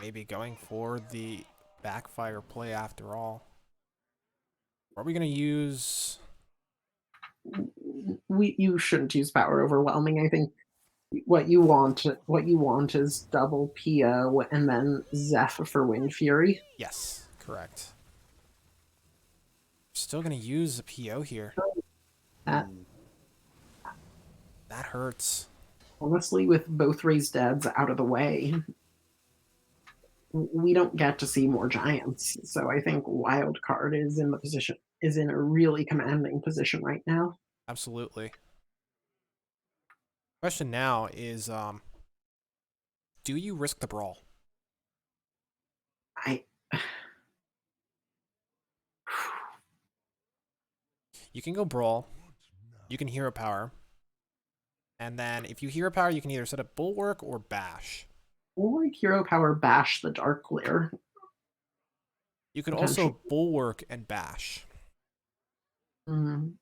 Maybe going for the backfire play after all. Are we gonna use? You shouldn't use power overwhelming. I think what you want is double PO and then Zeph for Wind Fury. Yes, correct. Still gonna use a PO here. That Hmm. That hurts. honestly, with both raised deads out of the way, we don't get to see more giants. So I think wild card is in a really commanding position right now. Absolutely. Question now is, do you risk the brawl? I You can go brawl. You can hero power. And then if you hero power, you can either set up bulwark or bash. or hero power bash the dark glare You could potential. also bulwark and bash. Mm,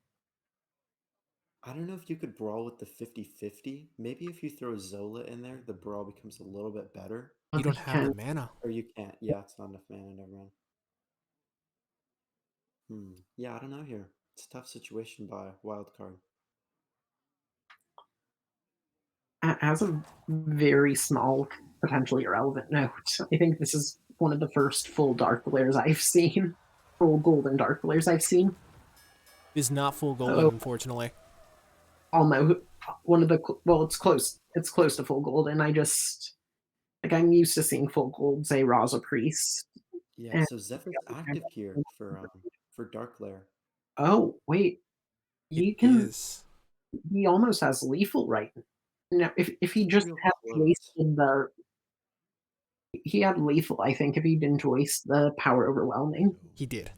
I don't know if you could brawl with the 50-50. Maybe if you throw Zola in there, the brawl becomes a little bit better. You but don't he have the can. mana. Or you can't. Yeah, it's not enough mana, never mind. Yeah, I don't know here. It's a tough situation by wildcard. As a very small, potentially irrelevant note, I think this is one of the first full dark glares I've seen, full golden dark glares I've seen. It is not full golden, So unfortunately. almost one of the well, it's close. It's close to full gold, and I just like I'm used to seeing full gold say Raza Priest. Yeah, And so Zephyr's active here for Dark Lair. oh wait, It he can. is. He almost has lethal right now. If he It's just real had close. wasted the he had lethal, I think, if he didn't waste the power overwhelming. He did.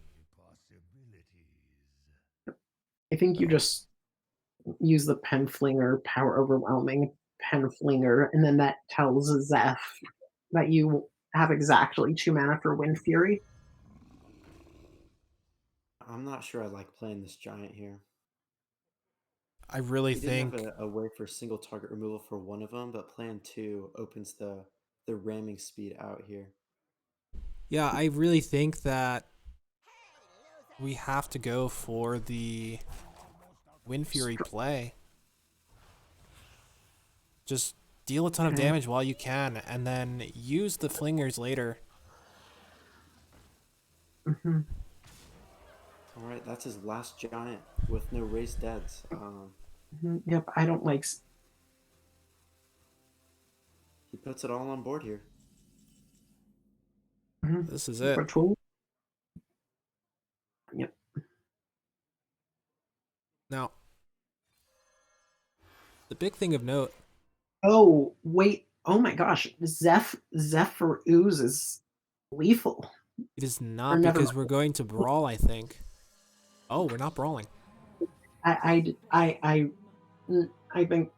I think you So just use the pen flinger, power overwhelming pen flinger, and then that tells Zeph that you have exactly 2 mana for Wind Fury. I'm not sure I like playing this giant here. I really He did have think, a way for single target removal for one of them, but plan two opens the ramming speed out here. yeah, I really think that we have to go for the Wind Fury play. Just deal a ton of Okay. damage while you can, and then use the flingers later. Hmm. All right, that's his last giant with no raised deads. Yep, I don't like. He puts it all on board here. This is it. Ritual. Yep. Now, the big thing of note, Oh wait. Oh my gosh. Zephyr Ooze is lethal. it is Or not never because mind. we're going to brawl, I think. Oh, we're not brawling. I think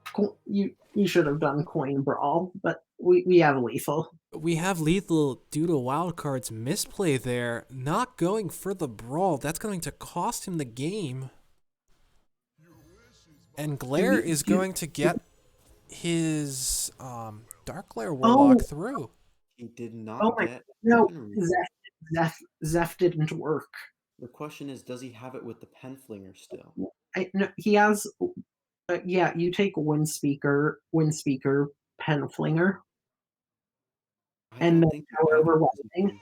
you should have done coin brawl, but we have lethal. We have lethal due to wildcard's misplay there, not going for the brawl. That's going to cost him the game. And Glare is going to get his Dark Glare Warlock Oh, through. He did oh not my get no, Heaven. Zeph didn't work. The question is, does he have it with the Penflinger still? No, he has. Yeah, you take wind speaker, pen flinger, I and don't then think you power have it because overwhelming.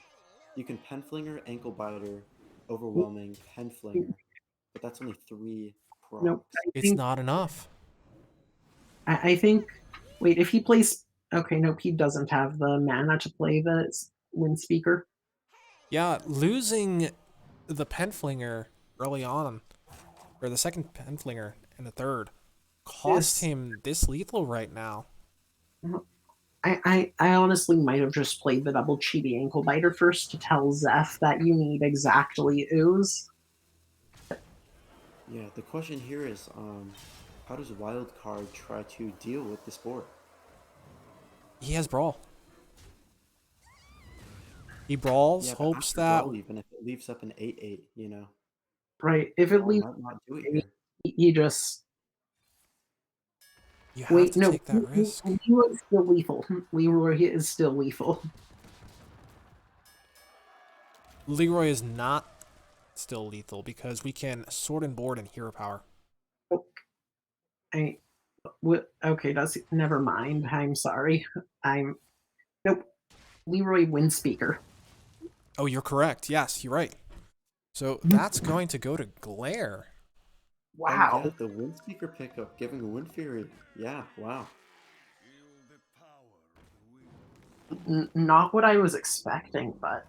you can Penflinger, Ankle Biter, Overwhelming, Penflinger, but that's only 3 Nope. procs. It's not enough. I think. Wait, if he plays. Okay, nope. He doesn't have the mana to play the wind speaker. Yeah, losing the Penflinger early on, or the second Penflinger and the third, cost This him this lethal right now. I honestly might have just played the double chibi ankle biter first to tell Zeph that you need exactly ooze. Yeah, the question here is, how does Wildcard try to deal with this board? He has Brawl. He brawls, Yeah, but hopes after that... Brawl, even if it leaves up an 8/8, you know, Right. If it Brawl leaves might not do it here. he just You have wait, to no, take that risk. Leroy is still lethal. Leroy is still lethal. Leroy is not still lethal because we can sword and board and hero power. I Okay, that's never mind. I'm sorry. I'm nope. Leroy Windspeaker. Oh, you're correct. Yes, you're right. So Mhm. that's going to go to Glare. Oh yeah, Wow. the wind speaker pickup giving Wind Fury. Yeah, wow. Not what I was expecting, but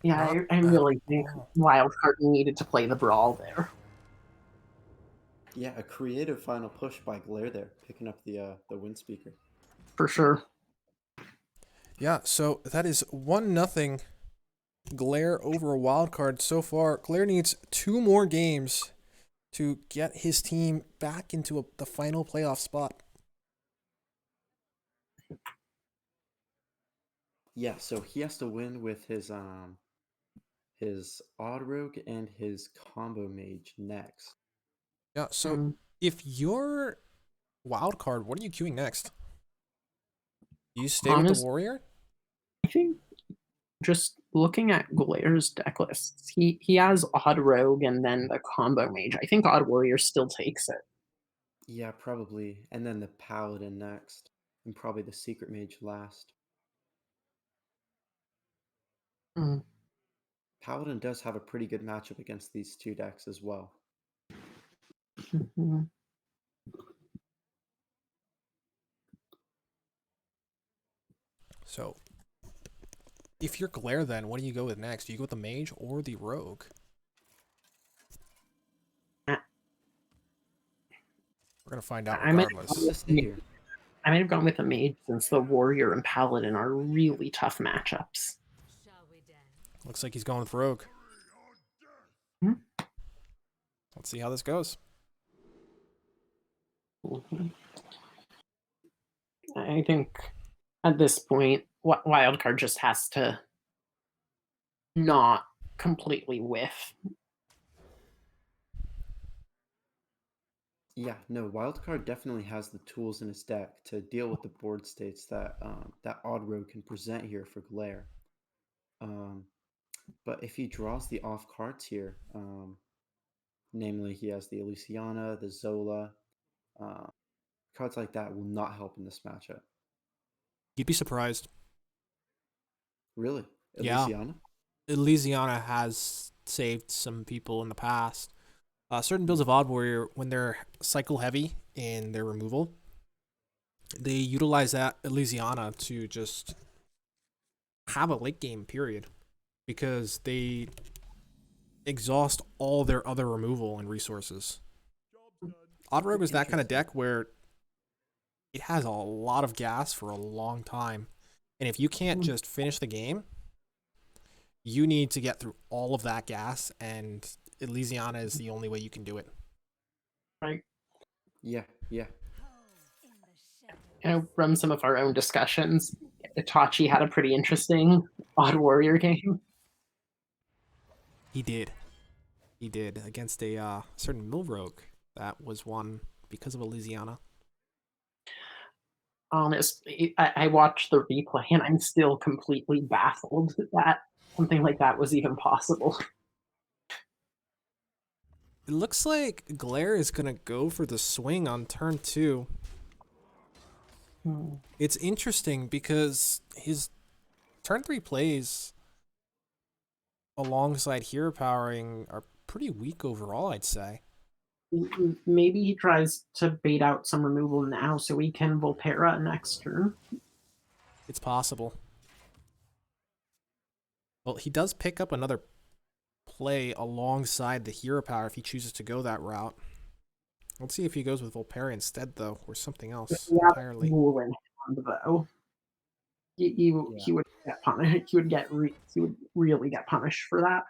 yeah, Not I at really think all. Wildcard needed to play the brawl there. Yeah, a creative final push by Glare there, picking up the wind speaker. For sure. Yeah, so that is 1-0 Glare over a wild card so far. Glare needs 2 more games to get his team back into the final playoff spot. Yeah, so he has to win with his Odd Rogue and his Combo Mage next. Yeah, so Mm, if you're wild card, what are you queuing next? Do you stay with the honest, warrior? I think just looking at Glaire's deck lists, he has Odd Rogue and then the Combo Mage. I think Odd Warrior still takes it. Yeah, probably. And then the Paladin next. And probably the Secret Mage last. Mm, Paladin does have a pretty good matchup against these two decks as well. mhm. So if you're Glare, then what do you go with next? Do you go with the mage or the rogue? I We're gonna find out I might have What gone do regardless. you say here? I might have gone with a Mage since the Warrior and Paladin are really tough matchups. Looks like he's going with rogue. Hmm? Let's see how this goes. Mhm. I think at this point, Wildcard just has to not completely whiff. Yeah, no, Wildcard definitely has the tools in his deck to deal with the board states that that Odd Rogue can present here for Glare. Um, but if he draws the off cards here, namely he has the Elysiana, the Zola, uh, cards like that will not help in this matchup. You'd be surprised. Really? Yeah, Elysiana? Elysiana has saved some people in the past. Certain builds of Odd Warrior, when they're cycle heavy in their removal, they utilize that Elysiana to just have a late game period because they exhaust all their other removal and resources. Odd Rogue is that kind of Interesting. deck where it has a lot of gas for a long time. And if you can't Mm, just finish the game, you need to get through all of that gas, and Elysiana is the only way you can do it. right. Yeah, yeah. From some of our own discussions, Itachi had a pretty interesting Odd Warrior game. He did. He did against a certain Mill Rogue that was won because of Elysiana. Honestly, I watched the replay and I'm still completely baffled that something like that was even possible. It looks like Glare is going to go for the swing on turn 2. Hmm. It's interesting because his turn 3 plays alongside hero powering are pretty weak overall, I'd say. Maybe he tries to bait out some removal now so he can Volterra next turn. It's possible. Well, he does pick up another play alongside the hero power if he chooses to go that route. Let's see if he goes with Volpera instead, though, or something else Yeah, entirely. rule in hand though. Yeah. He would get punished. He would really get punished for that.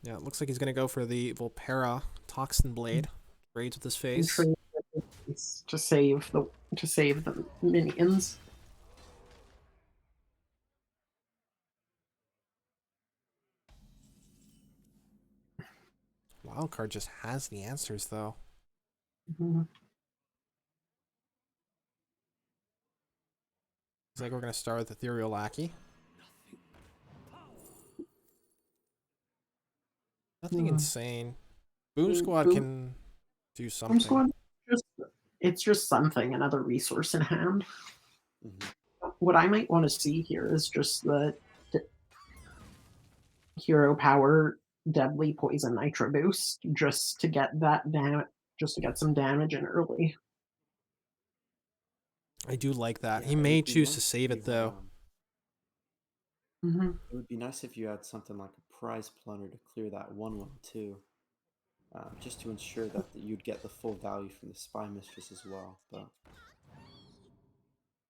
Yeah, it looks like he's going to go for the Volpera Toxin Blade. Raids with his And face. trade to save the minions. Wildcard just has the answers, though. Mhm. Looks like we're going to start with Ethereal Lackey. Nothing Mhm. insane. Boom Squad Boom. can Do I'm something. scoring just it's just something, another resource in hand. Hmm. What I might want to see here is just the hero power deadly poison nitro boost just to get that damage, just to get some damage in early. I do like that. Yeah, He it may would be choose to nice if save you it had though. Hmm. it would be nice if you had something like a prize plunder to clear that 1/1 too, just to ensure that you'd get the full value from the spy mistress as well. But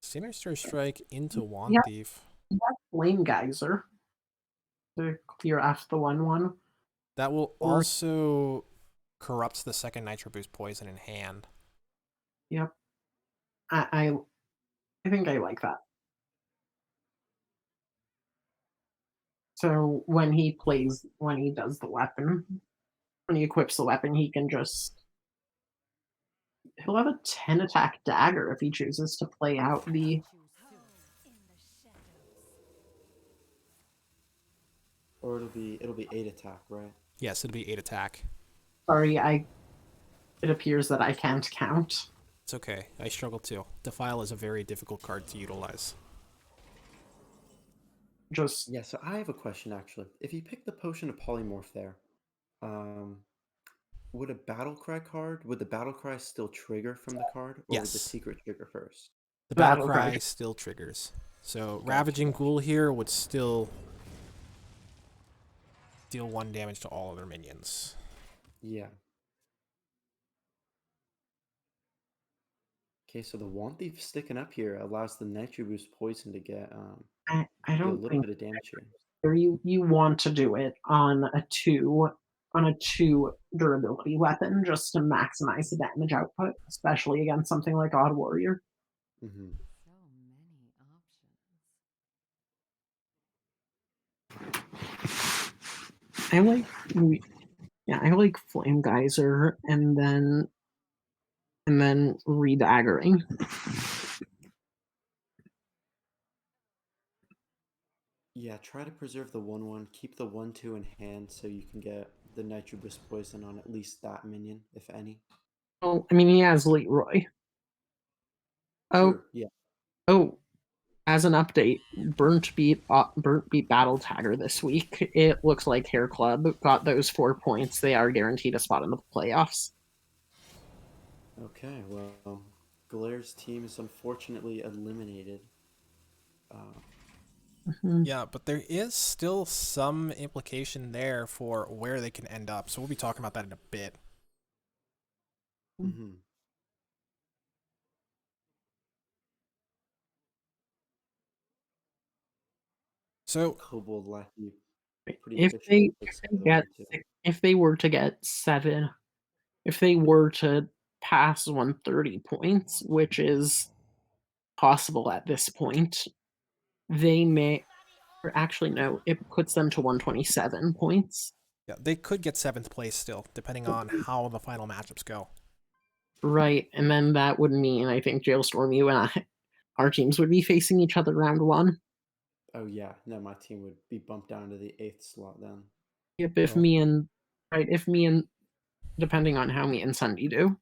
Sinister Strike into Wand Yeah, Thief. flame geyser to clear off the 1/1. That will Or also corrupt the second Nitro Boost poison in hand. yep, I I think I like that. So when he does the weapon, when he equips the weapon, he'll have a 10 attack dagger if he chooses to play out the. or it'll be 8 attack, right? Yes, it'll be 8 attack. Sorry, I it appears that I can't count. It's okay. I struggle too. Defile is a very difficult card to utilize. Just Yeah. So I have a question actually. If you pick the potion of polymorph there, um, would the battle cry still trigger from the card, or would the Yes. secret trigger first? The battle battle cry. cry still triggers. So Gotcha, Ravaging gotcha. Ghoul here would still deal 1 damage to all other minions. Yeah. Okay, so the Wand Thief sticking up here allows the Nitro Boost poison to get I deal a don't little think bit of damage here. you want to do it on a 2 durability weapon just to maximize the damage output, especially against something like Odd Warrior. Hmm. So many options. I like yeah, I like Flame Geyser and then redaggering. Yeah, try to preserve the 1/1. Keep the 1/2 in hand so you can get the Nitro Boost poison on at least that minion, if any. Well, I mean he has Leroy. Oh True. Yeah. oh, as an update, Burnt beat Battle Tagger this week. It looks like Hair Club got those 4 points. They are guaranteed a spot in the playoffs. Okay. Well, Glaire's team is unfortunately eliminated. Uh, Mhm. Yeah, but there is still some implication there for where they can end up. So we'll be talking about that in a bit. hmm So Kobold Lackey, pretty If efficient. they Takes if they care of get 1/2. if they were to get 7, if they were to pass 130 points, which is possible at this point, they may, or actually no, it puts them to 127 points. yeah, they could get 7th place still, depending on how the final matchups go. Right, and then that would mean I think Jailstorm, you and our teams would be facing each other round one. Oh yeah, no, my team would be bumped down to the 8th slot then. Yep, if Well, me and right, if me and depending on how me and Sunday do,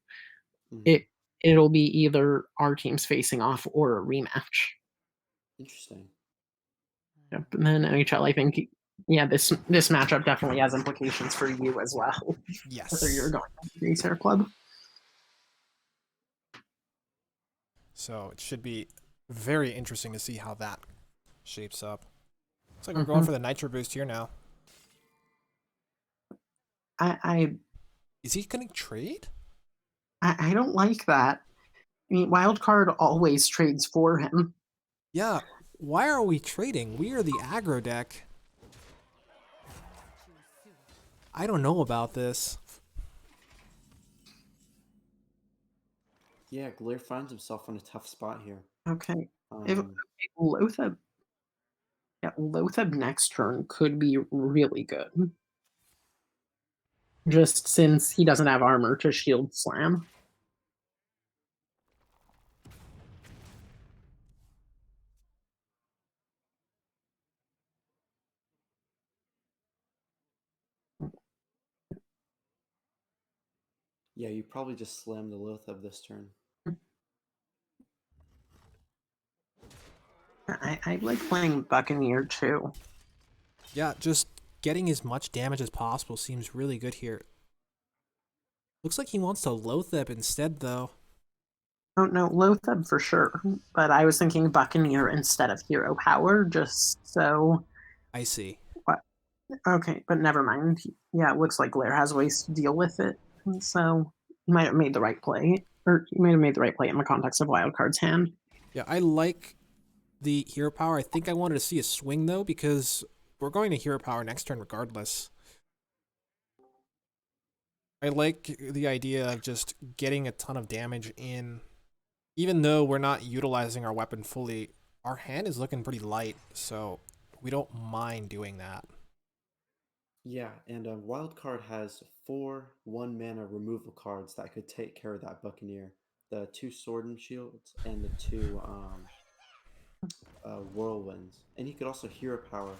Hmm. it it'll be either our teams facing off or a rematch. Interesting. Yep, and then NHL, I think, yeah, this matchup definitely has implications for you as well, whether you're yes. going to Grease Hair Club. So it should be very interesting to see how that shapes up. Looks like we're going Hmm. for the Nitro Boost here now. I, Is he going to trade? I don't like that. I mean, Wildcard always trades for him. Yeah, why are we trading? We are the aggro deck. I don't know about this. Yeah, Glare finds himself in a tough spot here. Okay, if Um, Lothab, yeah, Lothab next turn could be really good, just since he doesn't have armor to shield slam. Yeah, you probably just slammed the Loatheb this turn. I like playing Buccaneer too. Yeah, just getting as much damage as possible seems really good here. Looks like he wants to Loatheb instead, though. Oh no, Lotheb for sure. But I was thinking Buccaneer instead of Hero Power, just so. I see. What? Okay, but never mind. Yeah, it looks like Blair has ways to deal with it, and so you might have made the right play, or you might have made the right play in the context of Wildcard's hand. Yeah, I like the hero power. I think I wanted to see a swing, though, because we're going to hero power next turn regardless. I like the idea of just getting a ton of damage in. Even though we're not utilizing our weapon fully, our hand is looking pretty light, so we don't mind doing that. Yeah, and Wildcard has 4 1-mana removal cards that could take care of that Buccaneer. The 2 Sword and Shields and the 2 Whirlwinds. And he could also Hero Power,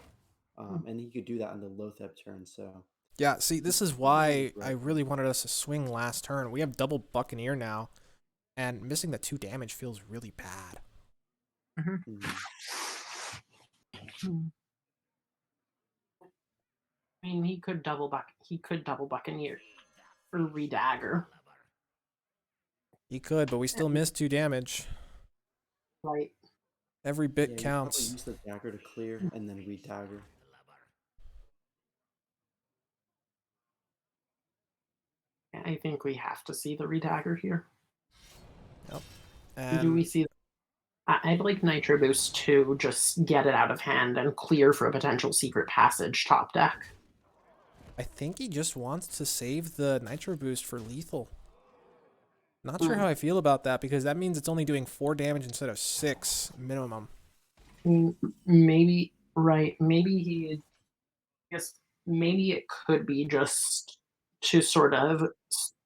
and he could do that on the Loatheb turn, so... Yeah, see, this is Probably why I right. really wanted us to swing last turn. We have double Buccaneer now, and missing the 2 damage feels really bad. Mhm. I mean, he could double Buccaneer or redagger, He could, but we still missed 2 damage. right? Every Yeah, bit you probably counts. use the dagger to clear and then re-dagger. I think we have to see the redagger here. Yep. Do we And see? I'd like Nitro Boost to just get it out of hand and clear for a potential secret passage top deck. I think he just wants to save the Nitro Boost for lethal. Not sure Mm. how I feel about that, because that means it's only doing 4 damage instead of 6 minimum. Maybe, right. Maybe he, I guess, maybe it could be just to sort of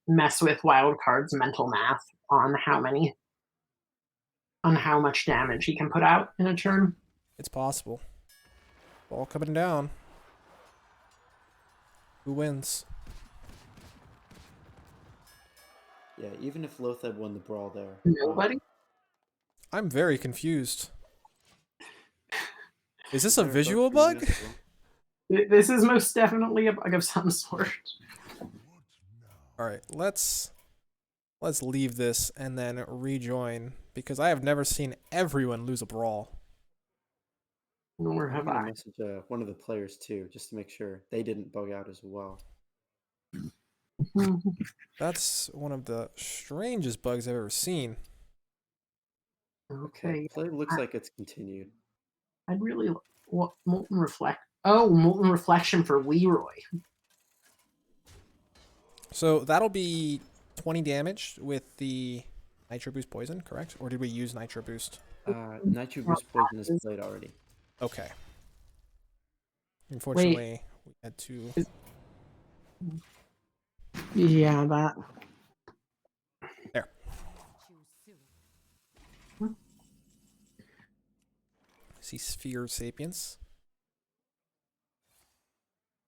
mess with Wildcard's mental math on how much damage he can put out in a turn. It's possible. Ball coming down. Who wins? Yeah, even if Loatheb won the brawl there, Nobody. I'm very confused. Is this a they're both visual beating bug? us well. This is most definitely a bug of some sort. All right, let's leave this and then rejoin, because I have never seen everyone lose a brawl. Nor I'm have gonna I. message one of the players too, just to make sure they didn't bug out as well. That's one of the strangest bugs I've ever seen. Okay. Play looks like it's continued. I'd really what Molten Reflect. Oh, Molten Reflection for Leroy. So that'll be 20 damage with the Nitro Boost poison, correct? Or did we use Nitro Boost? Nitro Boost Poison is played already. Okay. Unfortunately, we had to... Yeah, that. There. See Sphere Sapiens.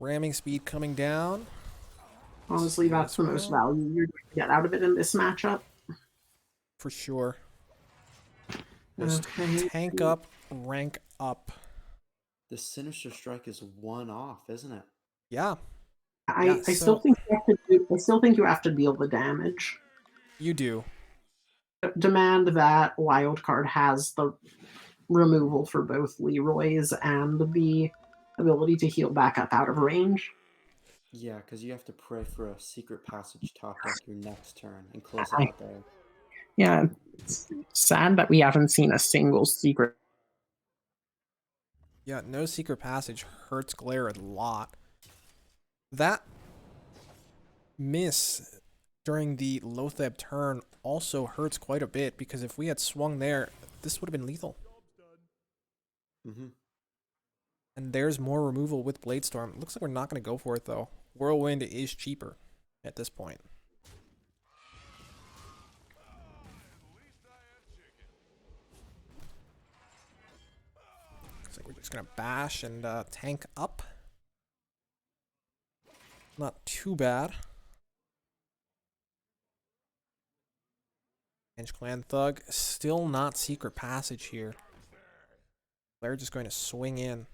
Ramming speed coming down. Honestly, Sphere that's as the most well. value you're going to get out of it in this matchup. For sure. Just Okay. tank up, rank up. The Sinister Strike is 1 off, isn't it? Yeah, I still think you have to I still think you have to deal the damage. you do. Demand that Wildcard has the removal for both Leroy's and the ability to heal back up out of range. Yeah, because you have to pray for a secret passage top deck your next turn and close it I, out there. yeah, it's sad that we haven't seen a single secret. Yeah, no secret passage hurts Glare a lot. That miss during the Loatheb turn also hurts quite a bit, because if we had swung there, this would have been lethal. Mm-hmm. And there's more removal with Bladestorm. Looks like we're not going to go for it, though. Whirlwind is cheaper at this point. Looks like we're just going to bash and tank up. Not too bad. Inch Clan Thug, still not secret passage here. They're just going to swing in.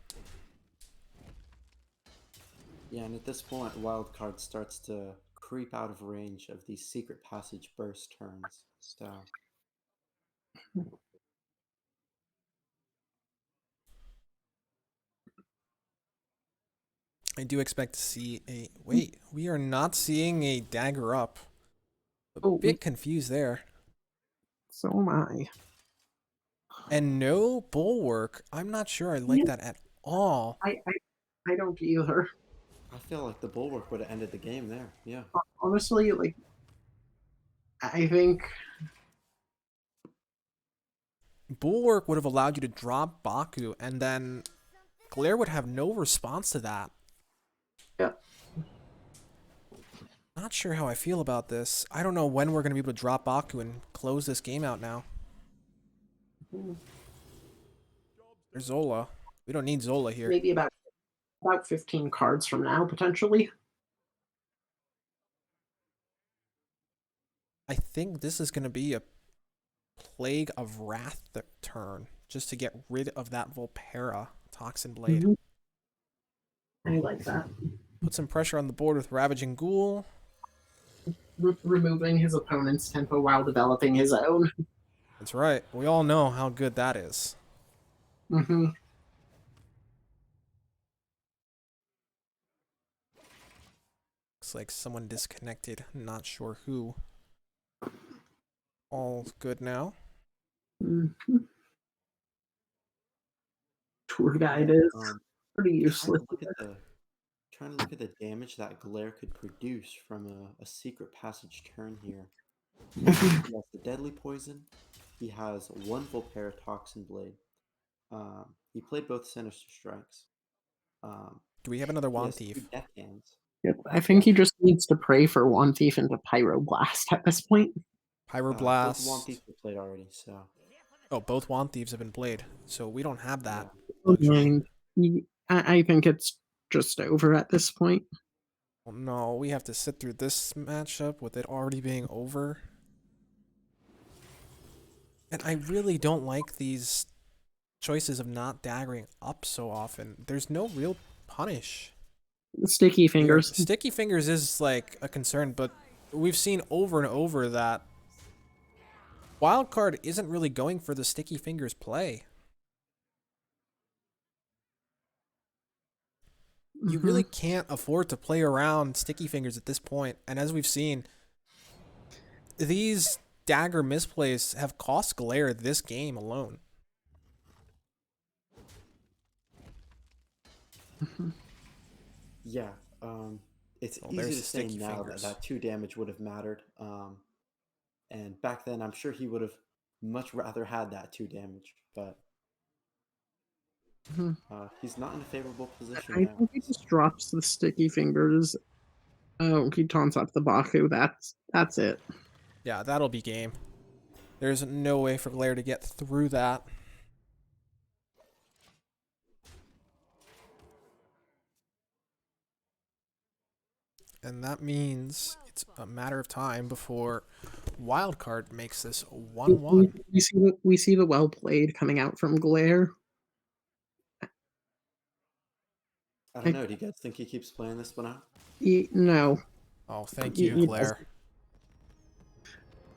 Yeah, and at this point, Wildcard starts to creep out of range of these secret passage burst turns. So, I do expect to see a... Wait, we are not seeing a dagger up. A Oh, bit confused there. so am I. And no bulwark. I'm not sure I like Yeah. that at all. I don't either. I feel like the Bulwark would have ended the game there. Yeah. Honestly, like, I think Bulwark would have allowed you to drop Baku, and then Glare would have no response to that. yeah. Not sure how I feel about this. I don't know when we're going to be able to drop Baku and close this game out now. There's Zola. We don't need Zola here. Maybe about 15 cards from now, potentially. I think this is going to be a Plague of Wrath turn, just to get rid of that Volpera Toxin Blade. Mhm. I like that. Put some pressure on the board with Ravaging Ghoul. Removing his opponent's tempo while developing his own. That's right. We all know how good that is. Mm-hmm. Looks like someone disconnected. Not sure who. All good now. Mm-hmm. Tour guide Yeah, is pretty useless. trying to look at the damage that Glare could produce from a secret passage turn here. He has the deadly poison. He has one Volpera Toxin Blade. He played both Sinister Strikes. Do we have another He Wand has two Thief? deckhands. Yep, I think he just needs to pray for One Thief into Pyroblast at this point. Both Wand Pyroblast. Thieves were played already, so Oh, both Wand Thieves have been played, so we don't have that yeah. luxury. And I think it's just over at this point. Oh, no, we have to sit through this matchup with it already being over. And I really don't like these choices of not daggering up so often. There's no real punish. Sticky Here, fingers. Sticky Fingers is like a concern, but we've seen over and over that Wildcard isn't really going for the Sticky Fingers play. You Mm-hmm. really can't afford to play around Sticky Fingers at this point. And as we've seen, these dagger misplays have cost Glare this game alone. Yeah, it's Oh, easy there's to the say Sticky now Fingers. that 2 damage would have mattered. And back then, I'm sure he would have much rather had that 2 damage, but Mhm. he's not in a favorable position I now. think he just drops the sticky fingers. Oh, he taunts up the Baku. That's it. Yeah, that'll be game. There's no way for Glare to get through that. And that means it's a matter of time before Wildcard makes this 1-1. We see the well played coming out from Glare. I don't know. Do you guys think he keeps playing this one out? No, Oh, thank He- you, he Glare. doesn't.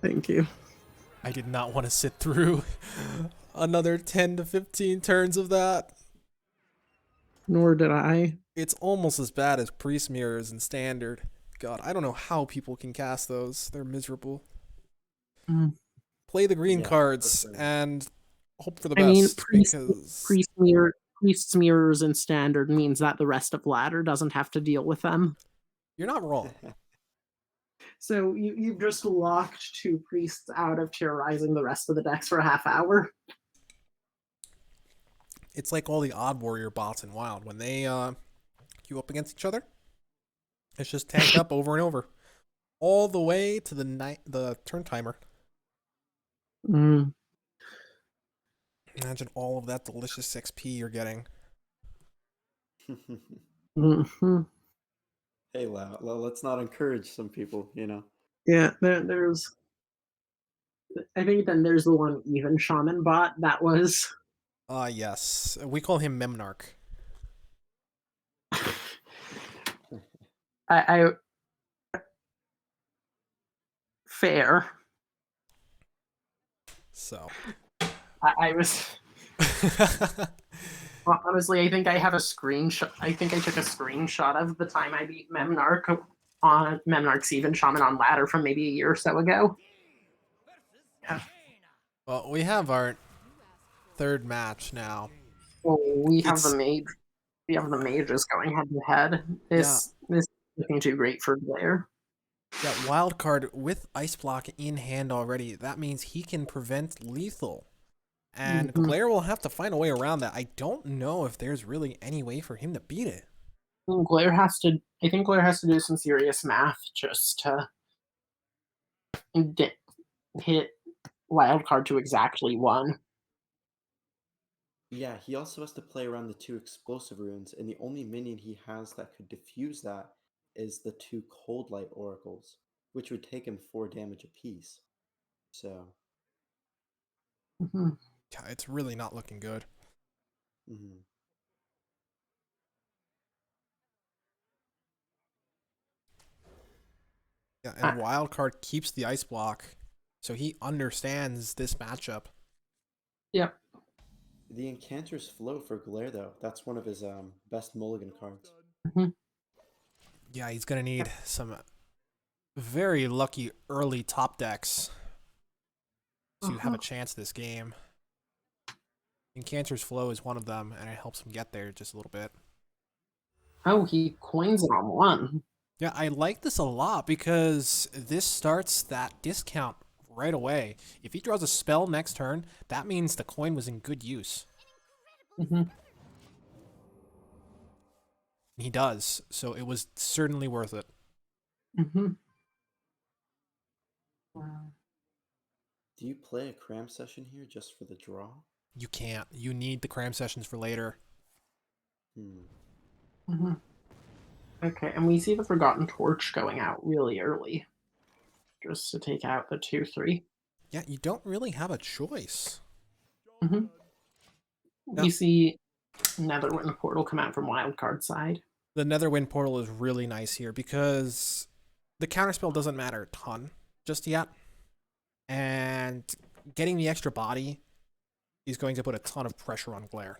Thank you. I did not want to sit through another 10 to 15 turns of that. Nor did I. It's almost as bad as Priest Mirrors in Standard. God, I don't know how people can cast those. They're miserable. Mm. Play the green Yeah, cards for sure. and hope for the I mean, best, because priest mirrors in standard means that the rest of ladder doesn't have to deal with them. you're not wrong. So you've just locked two priests out of terrorizing the rest of the decks for a half hour. It's like all the Odd Warrior bots in Wild. When they queue up against each other, it's just tanked up over and over. All the way to the turn timer. Mm. Imagine all of that delicious XP you're getting. Mm-hmm. Hey, let's not encourage some people, Yeah, there's I think then there's the one even Shaman bot that was. Yes. We call him Memnarch. I fair. So. I was honestly, I think I have a screenshot. I think I took a screenshot of the time I beat Memnarch on Memnarch's even Shaman on ladder from maybe a year or so ago. Yeah. Well, we have our third match now. Well, we have the It's mage. We have the mages going head to head. yeah, This is looking too great for Blair. yeah. Wild card with Ice Block in hand already. That means he can prevent lethal, and Mhm. Glare will have to find a way around that. I don't know if there's really any way for him to beat it. Blair has to. I think Blair has to do some serious math just to hit wildcard to exactly one. Yeah, he also has to play around the two explosive runes, and the only minion he has that could defuse that is the two Cold Light Oracles, which would take him 4 damage apiece. So, Mhm. Yeah, it's really not looking good. mhm. Yeah, and Wildcard keeps the Ice Block, so he understands this matchup. Yep. The Incanter's Flow for Glare, though, that's one of his best mulligan cards. Mhm. Yeah, he's gonna need some very lucky early top decks to have a chance this game. Incanter's Flow is one of them, and it helps him get there just a little bit. Oh, he coins it on one. Yeah, I like this a lot because this starts that discount right away. If he draws a spell next turn, that means the coin was in good use. Mm-hmm. He does, so it was certainly worth it. Mm-hmm. Do you play a cram session here just for the draw? You can't. You need the cram sessions for later. Mm-hmm. Okay, and we see the Forgotten Torch going out really early, just to take out the 2/3. Yeah, you don't really have a choice. Mm-hmm. No. We see Netherwind Portal come out from Wildcard side. The Netherwind portal is really nice here because the counterspell doesn't matter a ton just yet. And getting the extra body is going to put a ton of pressure on Glare.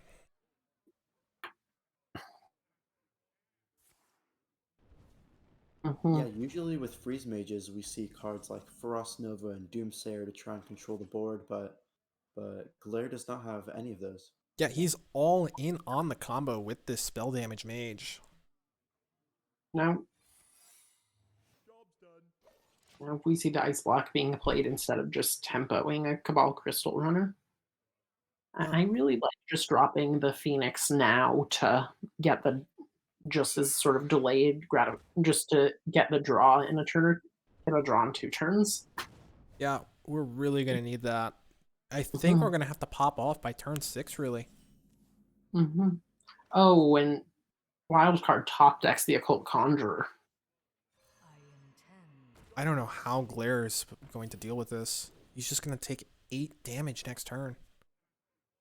Mm-hmm. Yeah, usually with Freeze Mages, we see cards like Frost Nova and Doomsayer to try and control the board, but Glare does not have any of those. Yeah, he's all in on the combo with this spell damage mage. Now we see the Ice Block being played instead of just tempoing a Cabal Crystal Runner. I really like just dropping the Phoenix now to get the just as sort of delayed just to get the draw in a turn, get a draw in 2 turns. Yeah, we're really going to need that. I think Mm-hmm. we're going to have to pop off by turn 6, really. Mm-hmm. Oh, when Wildcard top decks the Occult Conjurer. I don't know how Glare is going to deal with this. He's just going to take 8 damage next turn,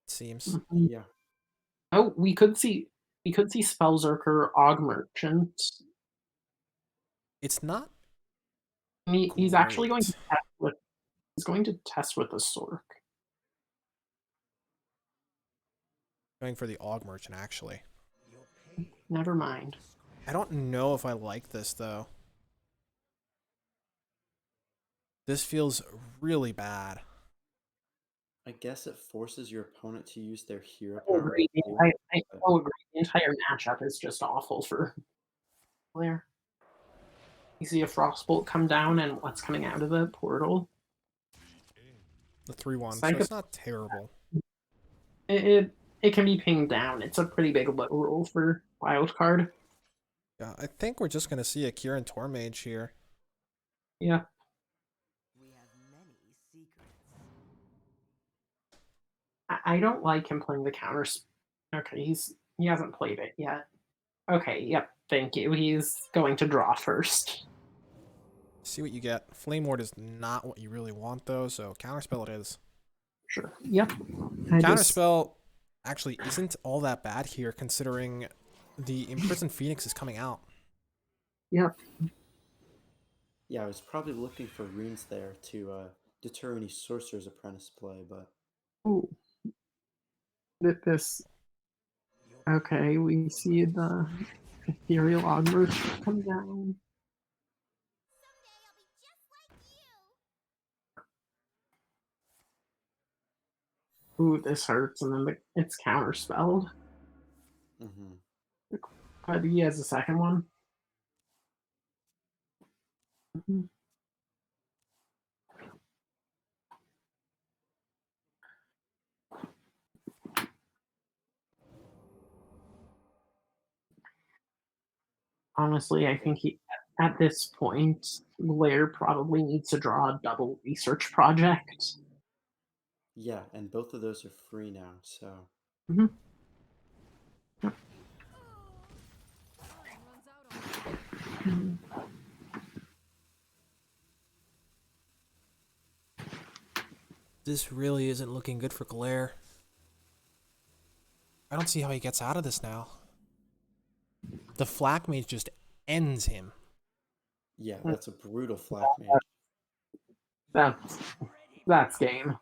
it seems. Mm-hmm. Yeah. Oh, we could see Spellzerker Og Merchant. It's not He's actually going to great. test with the Sork. Going for the Og Merchant, actually. Never mind. I don't know if I like this, though. This feels really bad. I guess it forces your opponent to use their hero Oh, power. agree. before, I but- agree. The entire matchup is just awful for Blair. You see a Frostbolt come down, and what's coming out of the portal? The 3-1, so Psycho- it's not terrible. It can be pinged down. It's a pretty big low roll for Wildcard. Yeah, I think we're just going to see a Kirin Tormage here. Yeah. We have many secrets. I don't like him playing the counter. Okay, he hasn't played it yet. Okay, yep, thank you. He's going to draw first. See what you get. Flame Ward is not what you really want, though, so Counterspell it is. Sure. Yep. I just Counterspell actually isn't all that bad here, considering the Imprisoned Phoenix is coming out. yep. Yeah, I was probably looking for runes there to deter any Sorcerer's Apprentice play, but Ooh. This okay, we see the ethereal onward come down. Ooh, this hurts, and then it's counterspelled. hmm But he has a second one. Mhm. Honestly, I think he at this point, Blair probably needs to draw a double research project. yeah, and both of those are free now, so Mhm. Mhm. This really isn't looking good for Glare. I don't see how he gets out of this now. The Flak Mage just ends him. yeah, that's a brutal Flak Mage. That's that's game.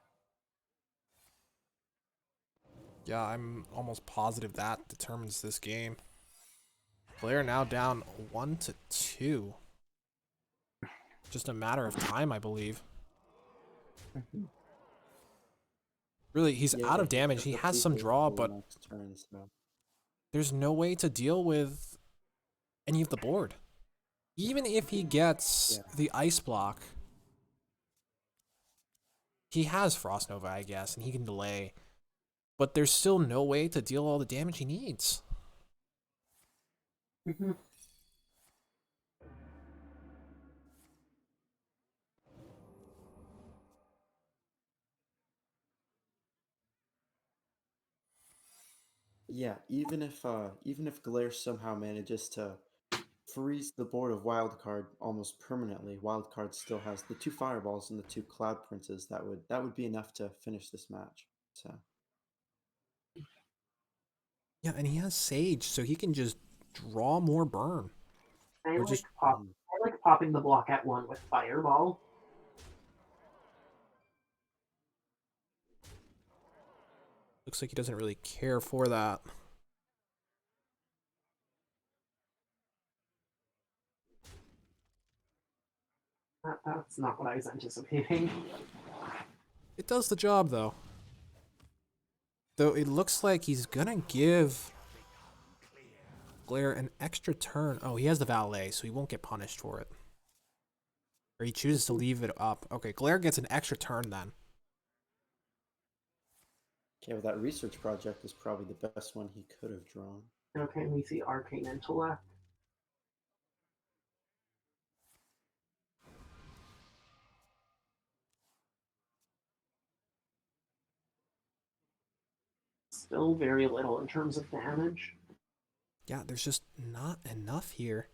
Yeah, I'm almost positive that determines this game. Glare now down 1-2. Just a matter of time, I believe. Really, he's Yeah, out of he's damage. got He the has some Bleaker draw, for the but next turn, so there's no way to deal with any of the board. Even if he gets yeah. the Ice Block, he has Frost Nova, I guess, and he can delay. But there's still no way to deal all the damage he needs. Mhm. Yeah, even if Glare somehow manages to freeze the board of Wildcard almost permanently, Wildcard still has the two Fireballs and the two Cloud Princes. That would be enough to finish this match. So Yeah, and he has Sage, so he can just draw more burn. I Or like just, pop. I like popping the block at one with fireball. looks like he doesn't really care for that. That's not what I was anticipating. It does the job, though. Though it looks like he's gonna give Glare an extra turn. Oh, he has the Valet, so he won't get punished for it. Or he chooses to leave it up. Okay, Glare gets an extra turn then. okay, well that research project is probably the best one he could have drawn. Okay, we see arcane intellect. Still very little in terms of damage. Yeah, there's just not enough here.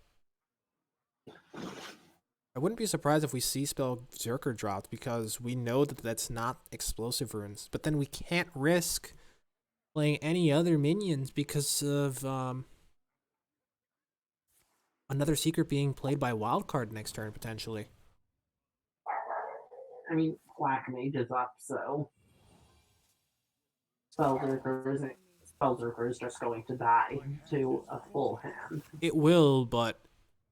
I wouldn't be surprised if we see spell Zerker dropped because we know that that's not explosive runes. But then we can't risk playing any other minions because of another secret being played by Wildcard next turn potentially. I mean, Black Mage is up, so Spellzerker is just going to die to a full hand. It will, but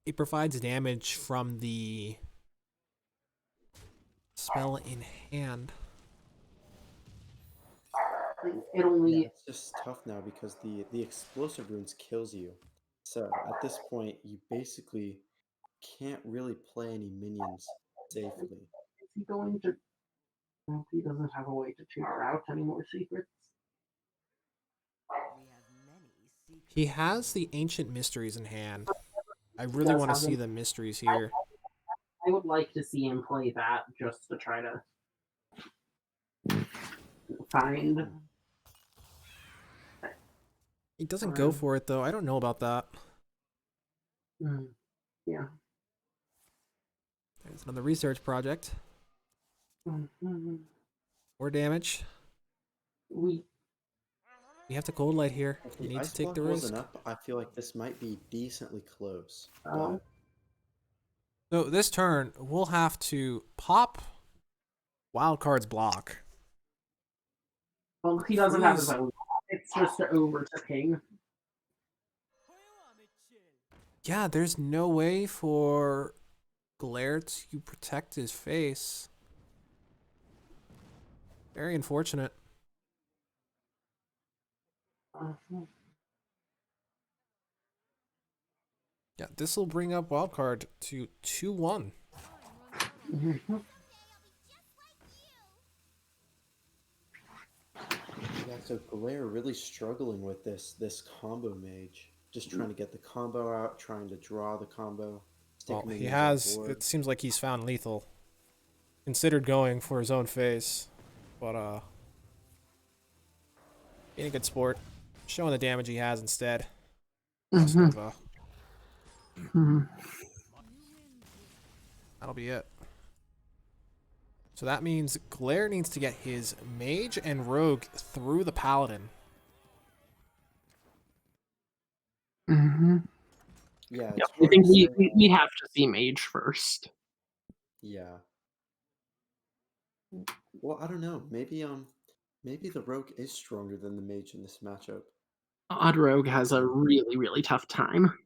it provides damage from the spell in hand. It Yeah, only it's just tough now because the explosive runes kills you. So at this point, you basically can't really play any minions safely. is he going to? Well, he doesn't have a way to tutor out any more secrets. We have many secrets. He has the Ancient Mysteries in hand. I He really does want to have see them. the mysteries here. I would like to see him play that just to try to find. He doesn't go for it though. I don't know about that. Yeah. It's another research project. Mhm. More damage. We You have to cold light here. If You the need to ice take block the risk. wasn't up, I feel like this might be decently close. Oh. So this turn, we'll have to pop Wildcard's block. Well, he doesn't have his Freeze. own. It's just over to ping. Yeah, there's no way for Glare to protect his face. Very unfortunate. Mhm. Yeah, this will bring up Wildcard to 2-1. Mhm. Yeah, so Galera really struggling with this combo mage. Just trying to get the combo out, trying to draw the combo, stick Well, he minions on has, board. it seems like he's found lethal. Considered going for his own face, but being a good sport. Showing the damage he has instead. Frost Mhm. Nova. Mhm. That'll be it. So that means Glare needs to get his mage and rogue through the paladin. Mhm. Yeah, Yeah, it's I hard think to say. we have to see mage first. Yeah. Well, I don't know. Maybe the rogue is stronger than the mage in this matchup. Odd Rogue has a really tough time.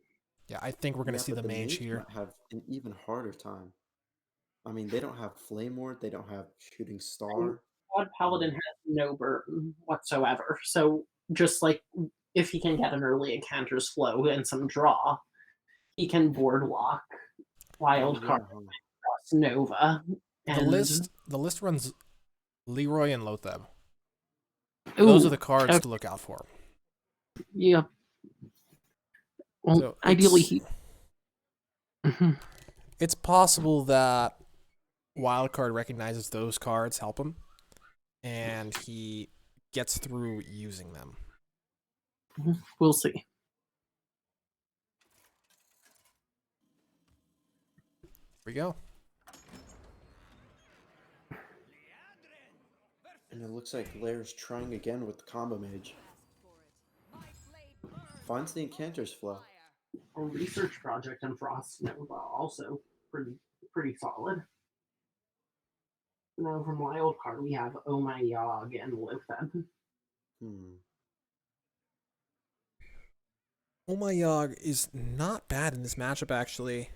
Yeah, I think we're going to Yeah, see but the the mage mage here. might have an even harder time. I mean, they don't have Flame Ward, they don't have Shooting And Star. Odd Paladin has no burden whatsoever. So just like if he can get an early encounter's flow and some draw, he can boardwalk Oh wild card yeah, huh. across Nova. The And list runs Leroy and Lotheb. Those are ooh, the cards to look out for. yeah. Well, So ideally he. Mhm. it's possible that Wildcard recognizes those cards, help him, and he gets through using them. We'll see. Here we go. And it looks like Laird's trying again with the combo mage. Finds the Encanter's Flow. A research project in Frost Nova also pretty solid. Now from wild card we have Oh My Yog and Lotheb. Hmm. Oh My Yog is not bad in this matchup, actually.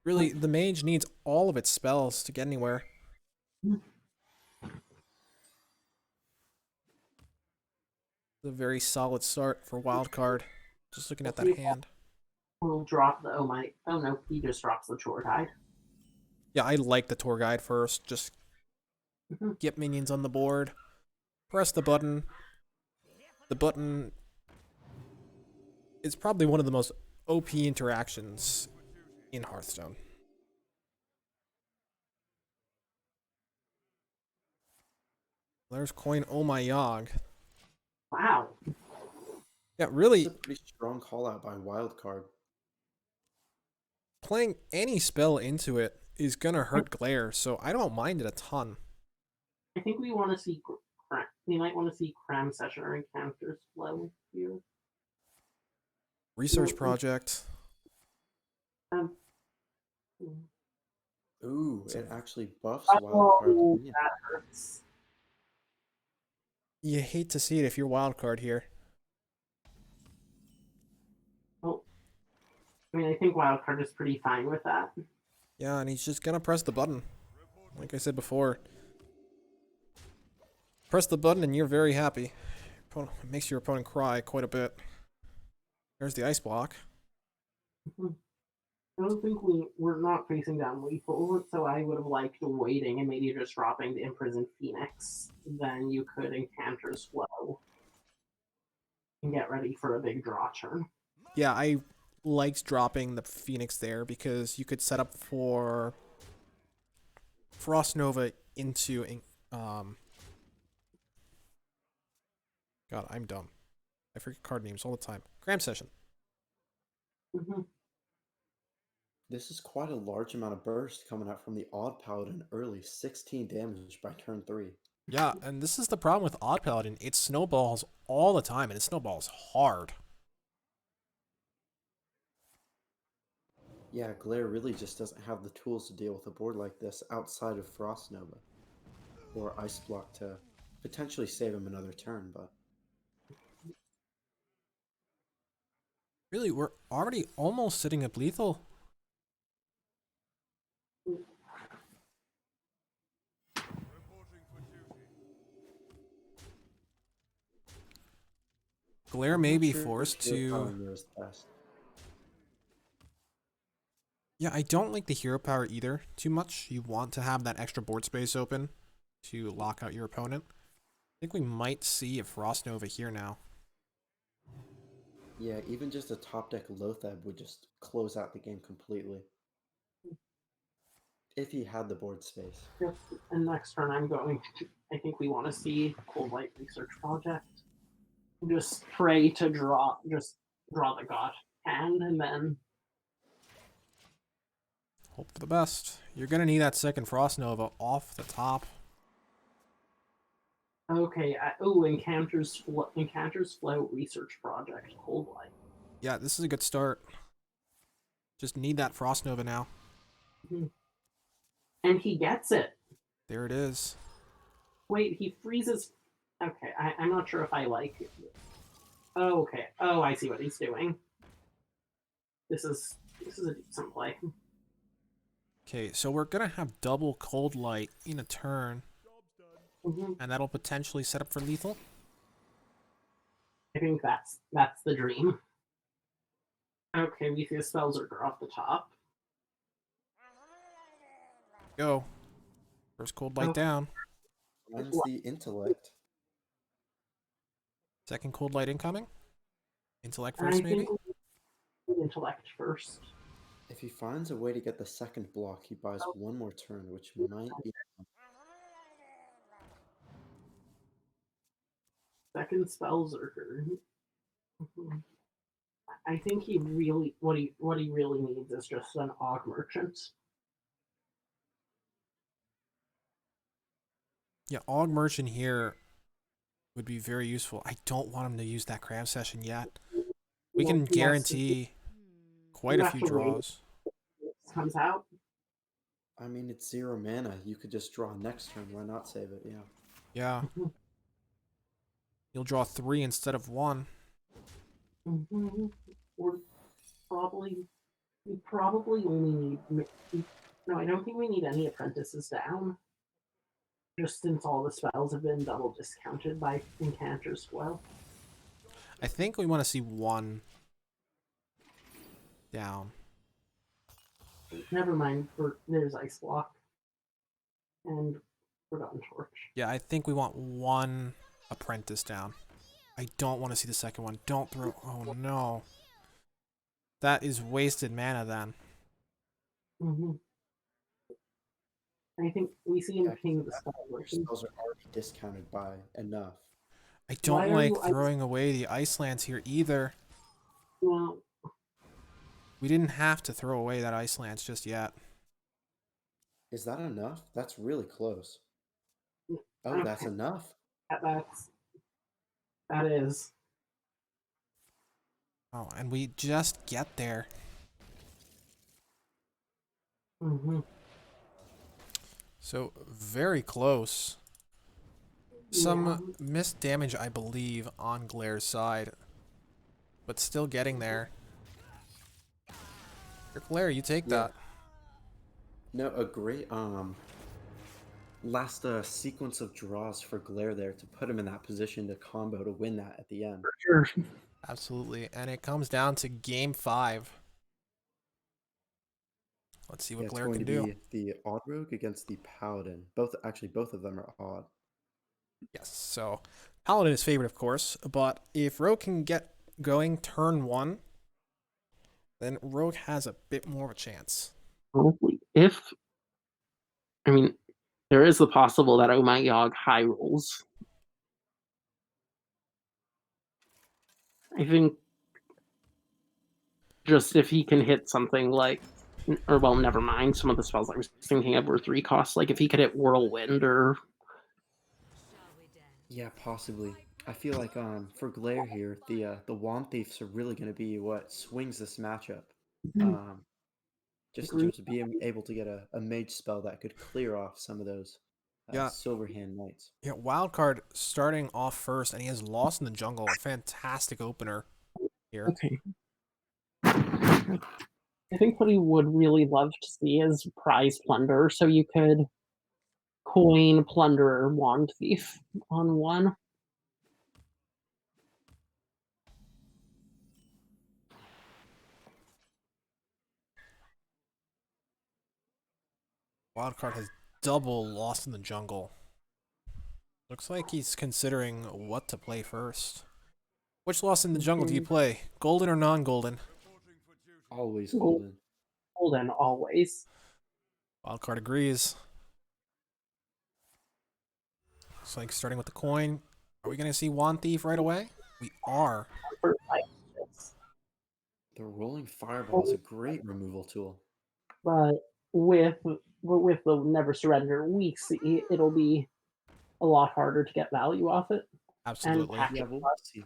Really, the mage needs all of its spells to get anywhere. It's a very solid start for Wildcard. Just looking at that hand. We'll drop the Oh My. Oh no, he just drops the Chore Guide. Yeah, I like the tour guide first. Just Mhm. get minions on the board. Press the button. The button is probably one of the most OP interactions in Hearthstone. There's coin Oh My Yog. Wow. Yeah, It's really, a pretty strong call out by Wildcard. playing any spell into it is gonna hurt Glare, so I don't mind it a ton. I think we want to see. We might want to see Cram Session encounters flow here. Research project. Um, Ooh, So it actually buffs Wildcard's oh, minion. that hurts. you hate to see it if you're Wildcard here. Well, I mean, I think Wildcard is pretty fine with that. Yeah, and he's just gonna press the button. Like I said before. Press the button and you're very happy. It makes your opponent cry quite a bit. There's the ice block. I don't think we're not facing down lethal, so I would have liked waiting and maybe just dropping the Imprisoned Phoenix. Then you could encounters flow and get ready for a big draw turn. Yeah, I liked dropping the Phoenix there because you could set up for Frost Nova into God, I'm dumb. I forget card names all the time. Cram Session. Mm-hmm. This is quite a large amount of burst coming out from the Odd Paladin early, 16 damage by turn 3. Yeah, and this is the problem with Odd Paladin. It snowballs all the time, and it snowballs hard. Yeah, Glare really just doesn't have the tools to deal with a board like this outside of Frost Nova or Ice Block to potentially save him another turn, but Really, we're already almost sitting up lethal. Glare I'm may not be sure if forced Hero Power to... mirrors best. Yeah, I don't like the hero power either too much. You want to have that extra board space open to lock out your opponent. I think we might see a Frost Nova here now. Yeah, even just a top deck Lothab would just close out the game completely. If he had the board space. Yep. And next turn, I think we want to see Cold Light Research Project. Just pray to draw the God hand, and then Hope for the best. You're going to need that second Frost Nova off the top. okay. Encounters Flow Research Project. Cold Light. Yeah, this is a good start. Just need that Frost Nova now. And he gets it. There it is. Wait, he freezes. Okay, I'm not sure if I like it. Oh, okay. Oh, I see what he's doing. This is a decent play. Okay, so we're going to have double Cold Light in a turn. And that'll potentially set up for lethal. I think that's the dream. Okay, we see a Spellzerker off the top. Go. First Cold Light down. Finds the intellect. Second Cold Light incoming. Intellect I first, maybe? think intellect first. If he finds a way to get the second block, he buys one more turn, which might be... Second Spellzerker. I think he really what he really needs is just an Og Merchant. Yeah, Og Merchant here would be very useful. I don't want him to use that cram session yet. We can guarantee quite a few draws. Comes out. I mean, it's 0 mana. You could just draw next turn. Why not save it? Yeah. Yeah. You'll draw 3 instead of 1. Or we probably only need. No, I don't think we need any apprentices down. Just since all the spells have been double discounted by Encanter's Flow. I think we want to see 1 down. Never mind, there's Ice Block. And Forgotten Torch. Yeah, I think we want 1 apprentice down. I don't want to see the second one. Don't throw... Oh, no. That is wasted mana, then. I think we see him ping the spell. Spells are already discounted by enough. I don't like throwing away the Ice Lance here, either. Well, We didn't have to throw away that Ice Lance just yet. Is that enough? That's really close. Oh, okay. that's enough? That is. Oh, and we just get there. So, very close. Some missed damage, I believe, on Glare's side. But still getting there. Glare, you take that. No, a great last sequence of draws for Glare there to put him in that position to combo to win that at the end. Sure. Absolutely. And it comes down to game 5. Let's see what Glare can do. It's going to be the Odd Rogue against the Paladin. Both of them are odd. Yes, so Paladin is favored, of course, but if Rogue can get going turn 1, then Rogue has a bit more of a chance. There is the possible that Oh My Yogg high rolls. I think just if he can hit something like Or, well, never mind. Some of the spells I was thinking of were 3 costs. Like, if he could hit Whirlwind or... Yeah, possibly. I feel like for Glare here, the Wand Thieves are really going to be what swings this matchup. Um, just to be able to get a mage spell that could clear off some of those Yeah, Silver Hand Knights. yeah. Wildcard starting off first, and he has Lost in the Jungle. A fantastic opener here. Okay. I think what he would really love to see is prize plunder, so you could coin, plunderer, wand thief on one. Wildcard has double Lost in the Jungle. Looks like he's considering what to play first. Which Lost in the Jungle do you play? Golden or non-golden? Always golden. Golden, always. Wildcard agrees. Looks like starting with the coin. Are we going to see Wand Thief right away? We are. The Rolling Fireball is a great removal tool. But with the Never Surrender weeks, it'll be a lot harder to get value off it. Absolutely. And Yeah, we'll see.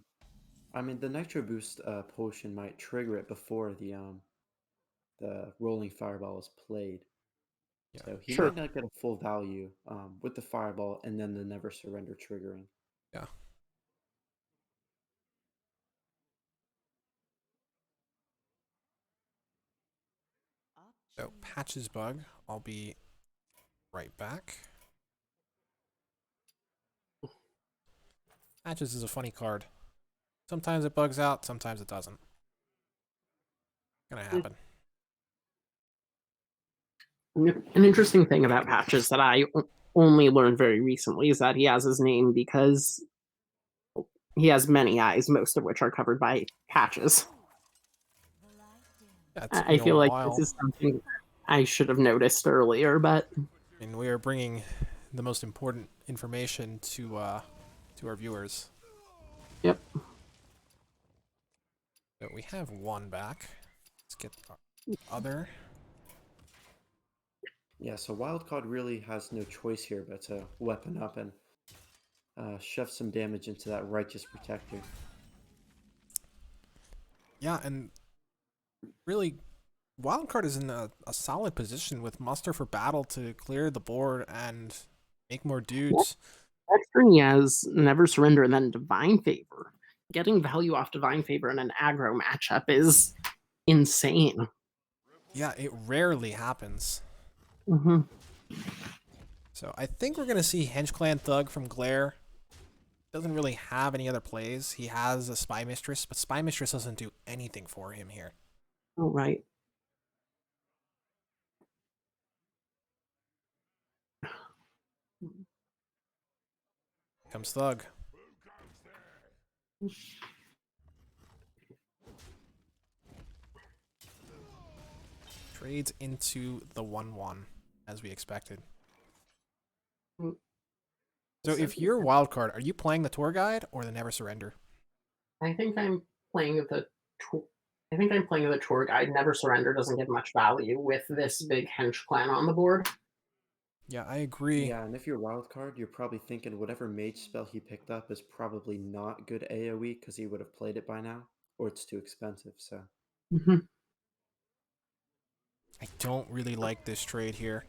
I mean, the Nitro Boost potion might trigger it before the Rolling Fireball is played. Yeah. So he Sure. might not get a full value with the Fireball and then the Never Surrender triggering. Yeah. So, Patches bug. I'll be right back. Patches is a funny card. Sometimes it bugs out, sometimes it doesn't. Gonna happen. An interesting thing about Patches that I only learned very recently is that he has his name because he has many eyes, most of which are covered by patches. Yeah, I feel like this is something I should have noticed earlier, but and we are bringing the most important information to our viewers. Yep. So we have one back. Let's get the other. Yeah, so Wildcard really has no choice here but to weapon up and shove some damage into that Righteous Protector. Yeah, and really, Wildcard is in a solid position with Muster for Battle to clear the board and make more dudes. Next turn he has Never Surrender and then Divine Favor. Getting value off Divine Favor in an aggro matchup is insane. Yeah, it rarely happens. Mm-hmm. So I think we're going to see Henge Clan Thug from Glare. Doesn't really have any other plays. He has a Spy Mistress, but Spy Mistress doesn't do anything for him here. All right. Comes Thug. Trades into the 1-1, as we expected. So if you're Wildcard, are you playing the Tour Guide or the Never Surrender? I think I'm playing the tour guide. Never Surrender doesn't give much value with this big hench clan on the board. Yeah, I agree. Yeah, and if you're Wildcard, you're probably thinking whatever mage spell he picked up is probably not good AoE because he would have played it by now, or it's too expensive, so... Mm-hmm. I don't really like this trade here.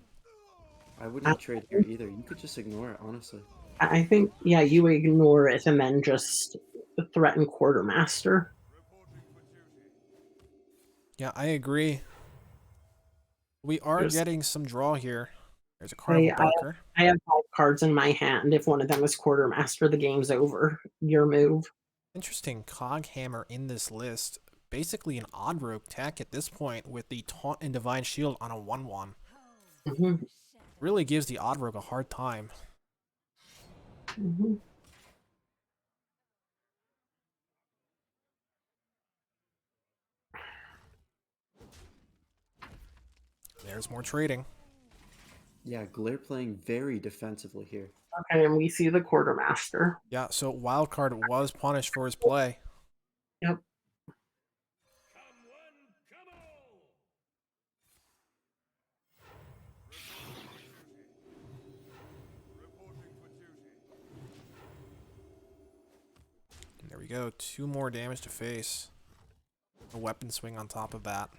I wouldn't trade here either. You could just ignore it, honestly. I think, yeah, you ignore it and then just threaten Quartermaster. Yeah, I agree. We are getting some draw here. There's a Carnival Barker. I have 5 cards in my hand. If one of them is Quartermaster, the game's over. Your move. Interesting Coghammer in this list. Basically an odd rogue tech at this point with the Taunt and Divine Shield on a 1-1. Mm-hmm. Really gives the odd rogue a hard time. Mm-hmm. There's more trading. Yeah, Glare playing very defensively here. Okay, and we see the Quartermaster. Yeah, so Wildcard was punished for his play. Yep. we go. 2 more damage to face. A weapon swing on top of that.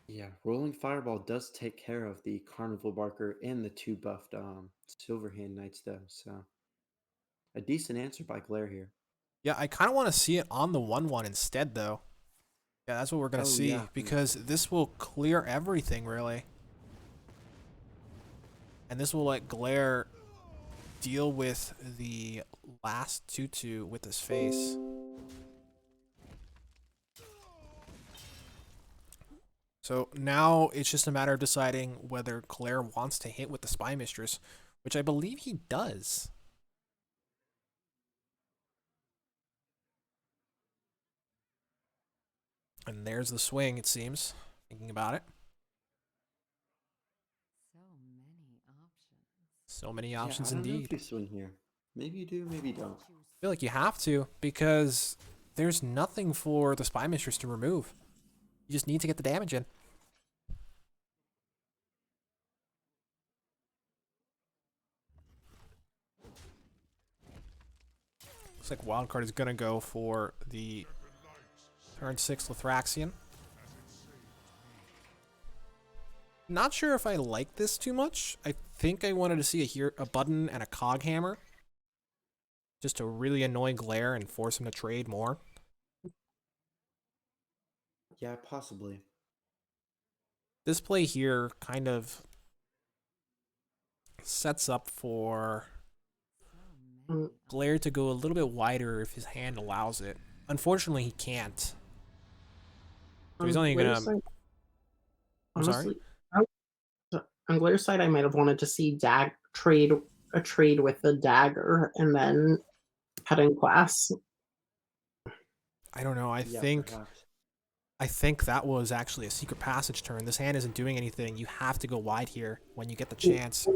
Yeah, Rolling Fireball does take care of the Carnival Barker and the 2 buffed Silverhand Knights, though, so a decent answer by Glare here. Yeah, I kind of want to see it on the 1/1 instead, though. Yeah, that's what we're going to Oh, see, yeah. because this will clear everything, really. And this will let Glare deal with the last 2/2 with his face. So now it's just a matter of deciding whether Glare wants to hit with the Spy Mistress, which I believe he does. And there's the swing, it seems, thinking about it. So many options. So many Yeah, options I don't know indeed. if you swing here. Maybe you do, maybe you don't. I feel like you have to, because there's nothing for the Spy Mistress to remove. You just need to get the damage in. Looks like Wildcard is going to go for the turn 6 Lithraxian. Not sure if I like this too much. I think I wanted to see a button and a cog hammer, just to really annoy Glare and force him to trade more. Yeah, possibly. This play here kind of sets up for So many Glare to go a little bit wider if his hand allows it. Unfortunately, he can't. So he's only Glaire's gonna. side, I'm sorry. honestly, on Glaire's side, I might have wanted to see a trade with the dagger and then cutting class. I don't know. Yeah, perhaps. I think that was actually a secret passage turn. This hand isn't doing anything. You have to go wide here when you get the chance.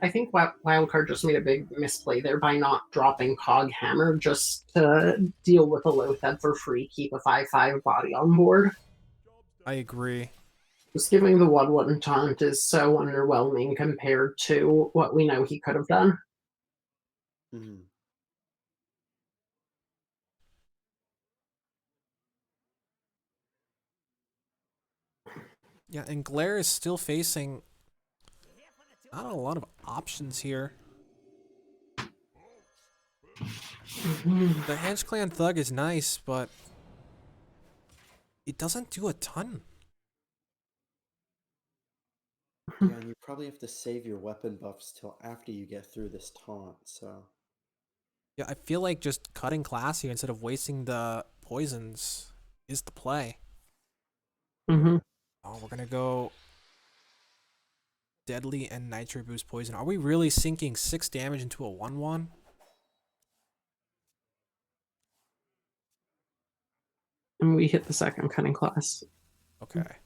I think Wildcard just made a big misplay there by not dropping Cog Hammer just to deal with a Loatheb for free, keep a 5/5 body on board. I agree. Just giving the 1/1 taunt is so underwhelming compared to what we know he could have done. Mhm. Yeah, and Glare is still facing not a lot of options here. The Hedge Clan Thug is nice, but it doesn't do a ton. Yeah, and you probably have to save your weapon buffs till after you get through this taunt, so. Yeah, I feel like just cutting class here instead of wasting the poisons is the play. Mm-hmm. Oh, we're gonna go Deadly and Nitro Boost Poison. Are we really sinking 6 damage into a 1/1? And we hit the second cutting class. Okay.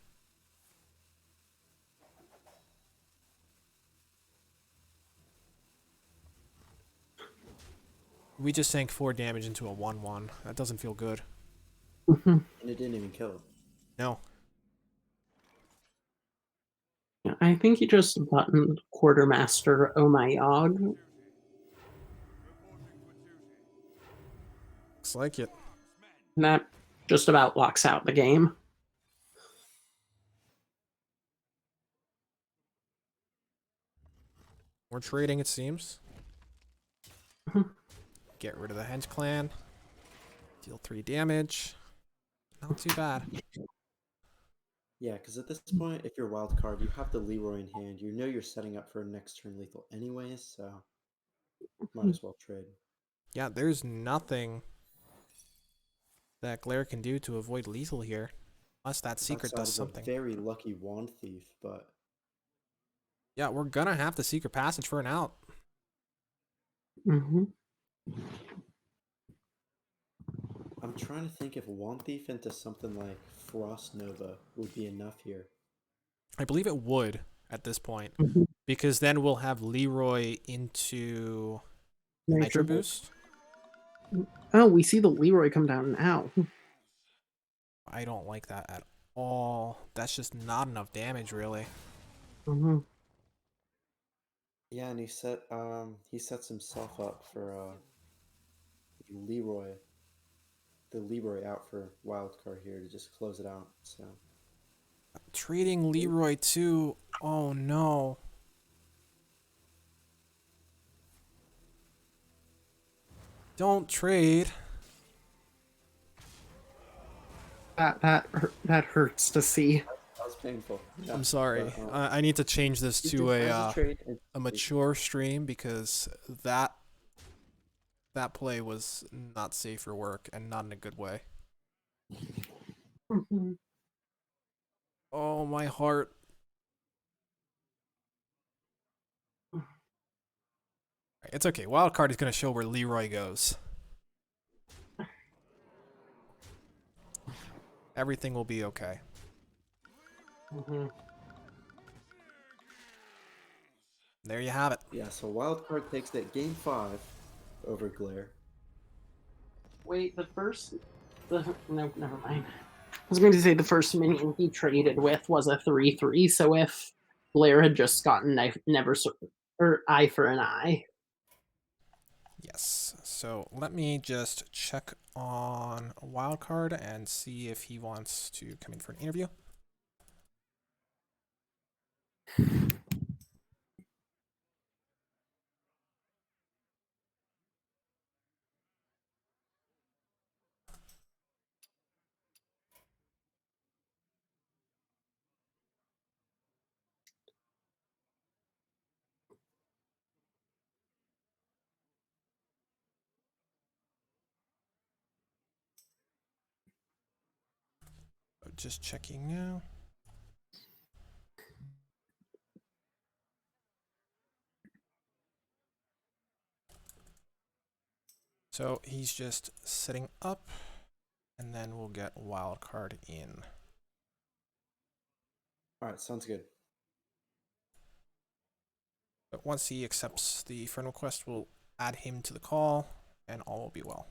We just sank 4 damage into a 1/1. That doesn't feel good. Mm-hmm. And it didn't even kill it. No. Yeah, I think he just buttoned Quartermaster Oh My Yog. Looks like it. And that just about locks out the game. We're trading, it seems. Mhm. Get rid of the Henge Clan. Deal 3 damage. Not too bad. Yeah, because at this point, if you're wild card, you have the Leroy in hand. You know you're setting up for a next turn lethal anyways, so might as well trade. Yeah, there's nothing that Glare can do to avoid lethal here. Unless that secret Outside does of something. a very lucky Wand Thief, but Yeah, we're gonna have the secret passage for an out. Mm-hmm. I'm trying to think if Wand Thief into something like Frost Nova would be enough here. I believe it would at this point. Mhm. Because then we'll have Leroy into Nitro Boost. Oh, we see the Leroy come down now. I don't like that at all. That's just not enough damage, really. Mm-hmm. Yeah, and he sets himself up for Leroy. the Leroy out for wild card here to just close it out. So Trading Leroy too. Oh no. Don't trade. That hurts to see. that was painful. Yeah, I'm sorry. but, I need to change this you to can- as a trade, a mature stream because that play was not safe for work and not in a good way. Mhm. Oh, my heart. It's okay. Wildcard is going to show where Leroy goes. Everything will be okay. Mhm. There you have it. yeah. So wild card takes it game 5 over Glare. Wait, no, never mind. I was going to say the first minion he traded with was a 3/3. So if Blair had just gotten or eye for an eye. Yes. So let me just check on Wildcard and see if he wants to come in for an interview. Just checking now. So he's just setting up, and then we'll get Wildcard in. All right, sounds good. But once he accepts the friend request, we'll add him to the call, and all will be well.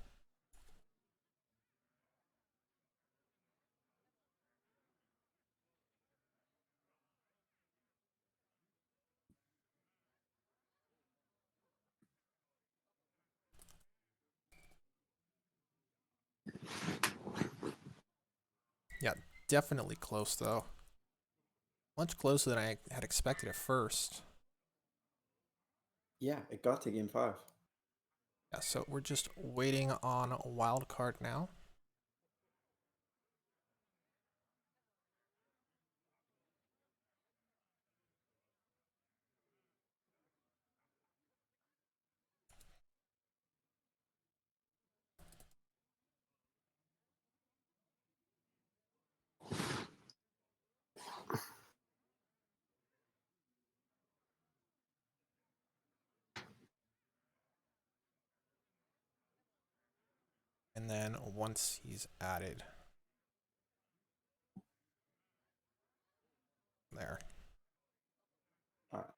Yeah, definitely close, though. Much closer than I had expected at first. Yeah, it got to game 5. Yeah, so we're just waiting on Wildcard now. And then once he's added, there. All right.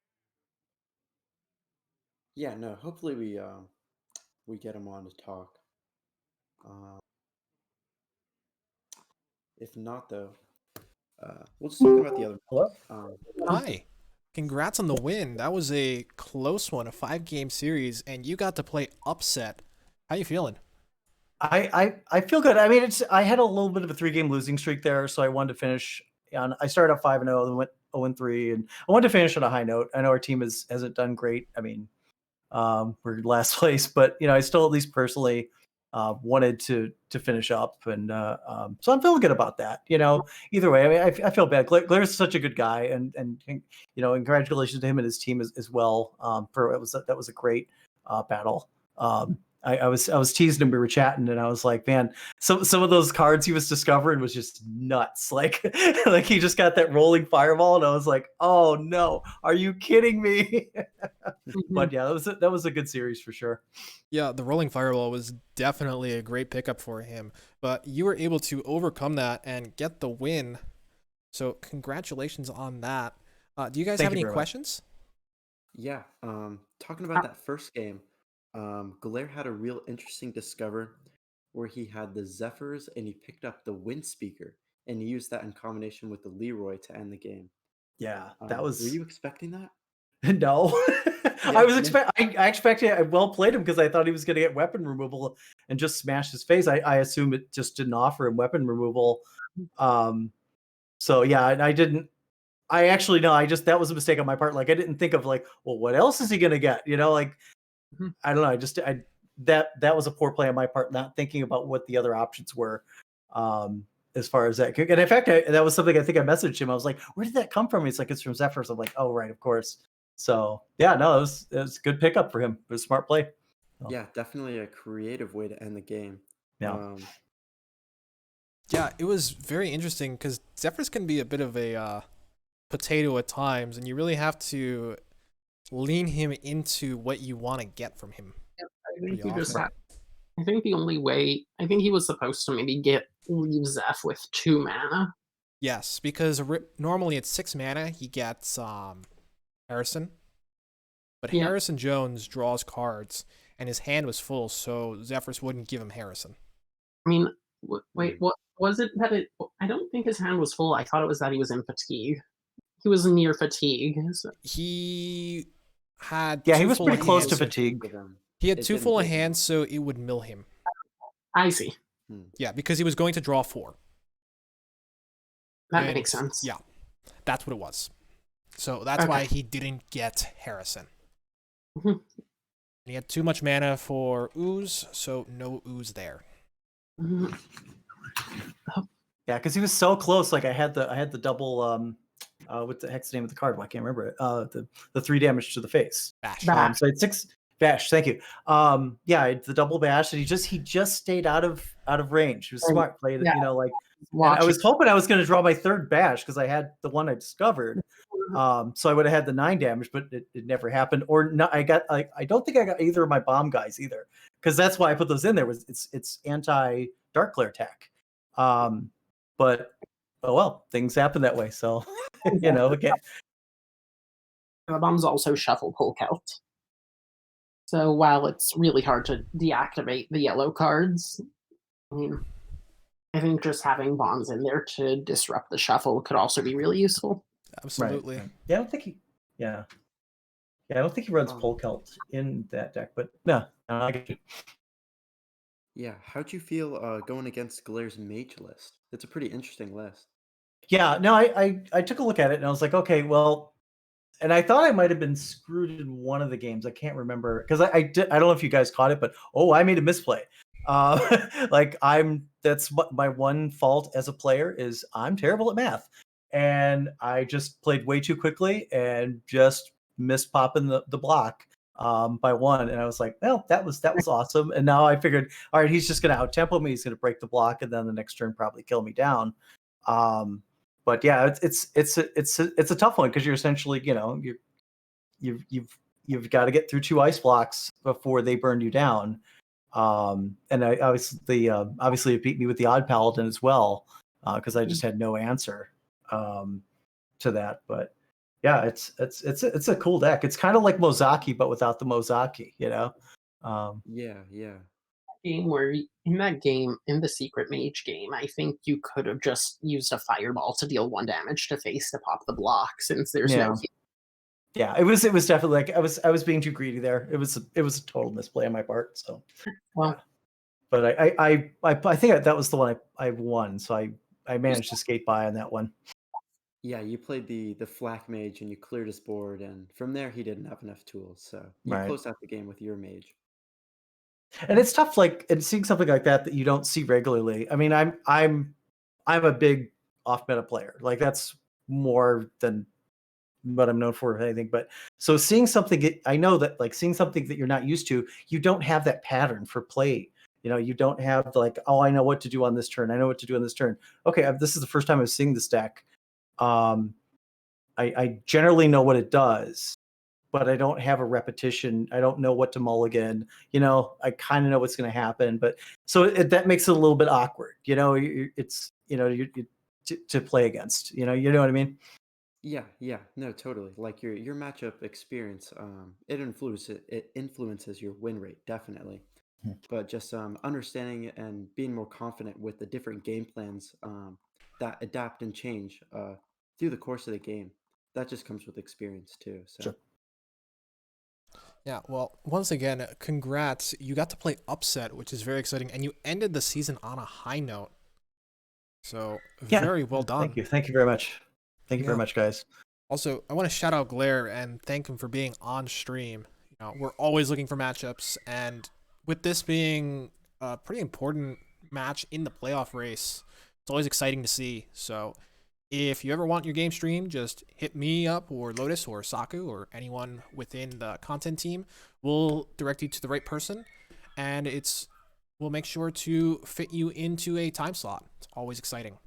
Yeah, no. Hopefully we get him on to talk. If not, though, we'll just talk about the other. Hello? Hi. Congrats on the win. That was a close one, a 5-game series, and you got to play upset. How you feeling? I feel good. I mean, I had a little bit of a 3-game losing streak there, so I wanted to finish. And I started out 5-0, then went 0-3, and I wanted to finish on a high note. I know our team hasn't done great. I mean, we're last place, but I still at least personally wanted to finish up, and so I'm feeling good about that. Either way, I mean, I feel bad. Blair's such a good guy, and congratulations to him and his team as well. That was a great battle. I was teasing him. We were chatting, and I was like, "Man, some of those cards he was discovering was just nuts. Like, like he just got that rolling fireball, and I was like, "Oh no, are you kidding me?" But yeah, that was a good series for sure. Yeah, the rolling fireball was definitely a great pickup for him, but you were able to overcome that and get the win. So congratulations on that. Do you guys Thank have you any very much. questions? Yeah, talking about that first game, Galair had a real interesting discover where he had the Zephyrs and he picked up the Wind Speaker and he used that in combination with the Leroy to end the game. Yeah, that Were was you expecting that? no. I expected I well played him because I thought he was going to get weapon removal and just smash his face. I assume it just didn't offer him weapon removal. So yeah, and I didn't. I actually no. That was a mistake on my part. Like I didn't think of like, well, what else is he going to get? Like Mhm. I don't know. That was a poor play on my part, not thinking about what the other options were. As far as that, and in fact, that was something I think I messaged him. I was like, "Where did that come from?" He's like, "It's from Zephyrs." I'm like, "Oh, right, of course." So yeah, no, it was a good pickup for him. It was a smart play. Yeah, definitely a creative way to end the game. Yeah. Yeah, it was very interesting because Zephyrs can be a bit of a potato at times, and you really have to lean him into what you want to get from him. I think Pretty you just often. have. I think the only way. I think he was supposed to maybe leave Zeph with 2 mana. Yes, because normally it's 6 mana. He gets Harrison, but Yeah. Harrison Jones draws cards, and his hand was full, so Zephyrs wouldn't give him Harrison. I mean, wait, Mm. what was it that it? I don't think his hand was full. I thought it was that he was in fatigue. He was near fatigue. So. He had Yeah, he two was full pretty close to hands. fatigue. Give him. He had It two didn't full give him. hands, so it would mill him. I see. Yeah, because he was going to draw 4. That And, makes sense. Yeah, that's what it was. So that's Okay. why he didn't get Harrison. Mhm. He had too much mana for ooze, so no ooze there. Mhm. Yeah, because he was so close. Like I had the double what the heck's the name of the card? Well, I can't remember it. The 3 damage to the face. Bash. Bash. So I had 6 bash. Thank you. Yeah, I had the double bash, and he just stayed out of range. He was Right. smart, played it. Yeah. And Watch I was hoping I was going to draw my 3rd bash because I had the one I discovered. So I would have had the 9 damage, but it never happened. Or no, I don't think I got either of my bomb guys either, because that's why I put those in there. Was it's anti Dark Glare tech. But oh well, things happen that way. So again, The bombs also shuffle Polk out. So while it's really hard to deactivate the yellow cards, I mean, I think just having bonds in there to disrupt the shuffle could also be really useful. Absolutely. Right. Yeah, I don't think he. Yeah, I don't think he runs Um, Polkelt in that deck, but no, I get you. Yeah, how'd you feel going against Glaire's mage list? It's a pretty interesting list. Yeah, no, I took a look at it and I was like, okay, well, and I thought I might have been screwed in one of the games. I can't remember because I don't know if you guys caught it, but I made a misplay. Like that's my one fault as a player is I'm terrible at math, and I just played way too quickly and just missed popping the block by 1, and I was like, well, that was awesome. And now I figured, all right, he's just gonna out tempo me, he's gonna break the block, and then the next turn probably kill me down. But yeah, it's a tough one because you're essentially you've got to get through 2 ice blocks before they burn you down. And I obviously it beat me with the Odd Paladin as well because I just had no answer to that. But yeah, it's a cool deck. It's kind of like Mozaki, but without the Mozaki. Yeah. Game where in that game, in the secret mage game, I think you could have just used a fireball to deal 1 damage to face to pop the block since there's no. Yeah, it was definitely like I was being too greedy there. It was a total misplay on my part. So, Well, but I think that was the one I won. So I managed to skate by on that one. Yeah, you played the flak mage and you cleared his board, and from there he didn't have enough tools, so you Right. closed out the game with your mage. And it's tough, like, and seeing something like that you don't see regularly. I mean, I'm a big off meta player. Like that's more than what I'm known for, I think. But so seeing something, I know that like seeing something that you're not used to, you don't have that pattern for play. You don't have like, I know what to do on this turn. I know what to do on this turn. Okay, this is the first time I'm seeing this deck. I generally know what it does, but I don't have a repetition. I don't know what to mulligan. I kind of know what's going to happen, but so that makes it a little bit awkward. It's to play against. You know what I mean? Yeah, no, totally. Like your matchup experience, it influences your win rate definitely. But just understanding and being more confident with the different game plans that adapt and change through the course of the game, that just comes with experience too. So Sure. Yeah, well, once again, congrats. You got to play Upset, which is very exciting, and you ended the season on a high note. So, Yeah. very well done. Thank you. Thank you very much. Thank you very Yeah. much, guys. Also, I want to shout out Glare and thank him for being on stream. We're always looking for matchups, and with this being a pretty important match in the playoff race, it's always exciting to see. So, if you ever want your game streamed, just hit me up or Lotus or Saku or anyone within the content team. We'll direct you to the right person, and we'll make sure to fit you into a time slot. It's always exciting.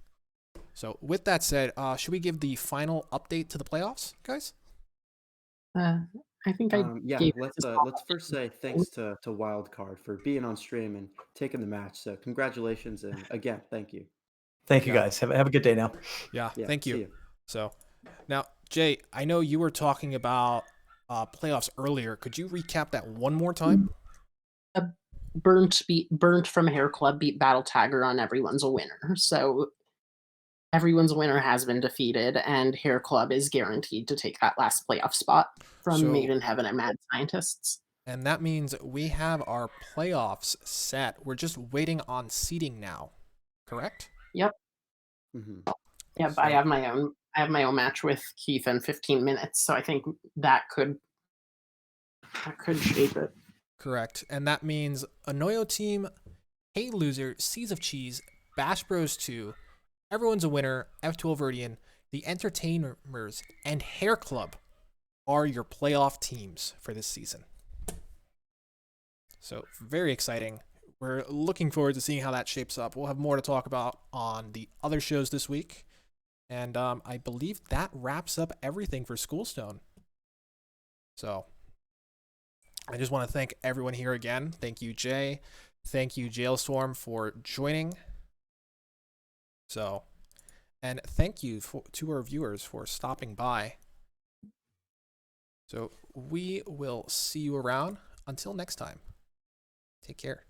So with that said, should we give the final update to the playoffs, guys? I think I Yeah, gave let's first say thanks to Wildcard for being on stream and taking the match. So congratulations, and again, thank you. Thank you, Yeah. guys. Have a good day now. Yeah, Yeah, thank see you. So now, Jay, I know you were talking about playoffs earlier. Could you recap that one more time? Burnt from Hair Club beat Battle Tiger on Everyone's a Winner. So Everyone's a Winner has been defeated, and Hair Club is guaranteed to take that last playoff spot from So- Made in Heaven and Mad Scientists. And that means we have our playoffs set. We're just waiting on seeding now, correct? Yep. hmm Yeah, but So- I have my own match with Keith in 15 minutes, so I think that could shape it. Correct. And that means Anoyo Team, Hey Loser, Seas of Cheese, Bash Bros 2, Everyone's a Winner, F12 Verdian, The Entertainers, and Hair Club are your playoff teams for this season. So, very exciting. We're looking forward to seeing how that shapes up. We'll have more to talk about on the other shows this week. And I believe that wraps up everything for Schoolstone. So, I just want to thank everyone here again. Thank you, Jay. Thank you, Jailstorm, for joining. So, and thank you to our viewers for stopping by. So, we will see you around. Until next time, take care.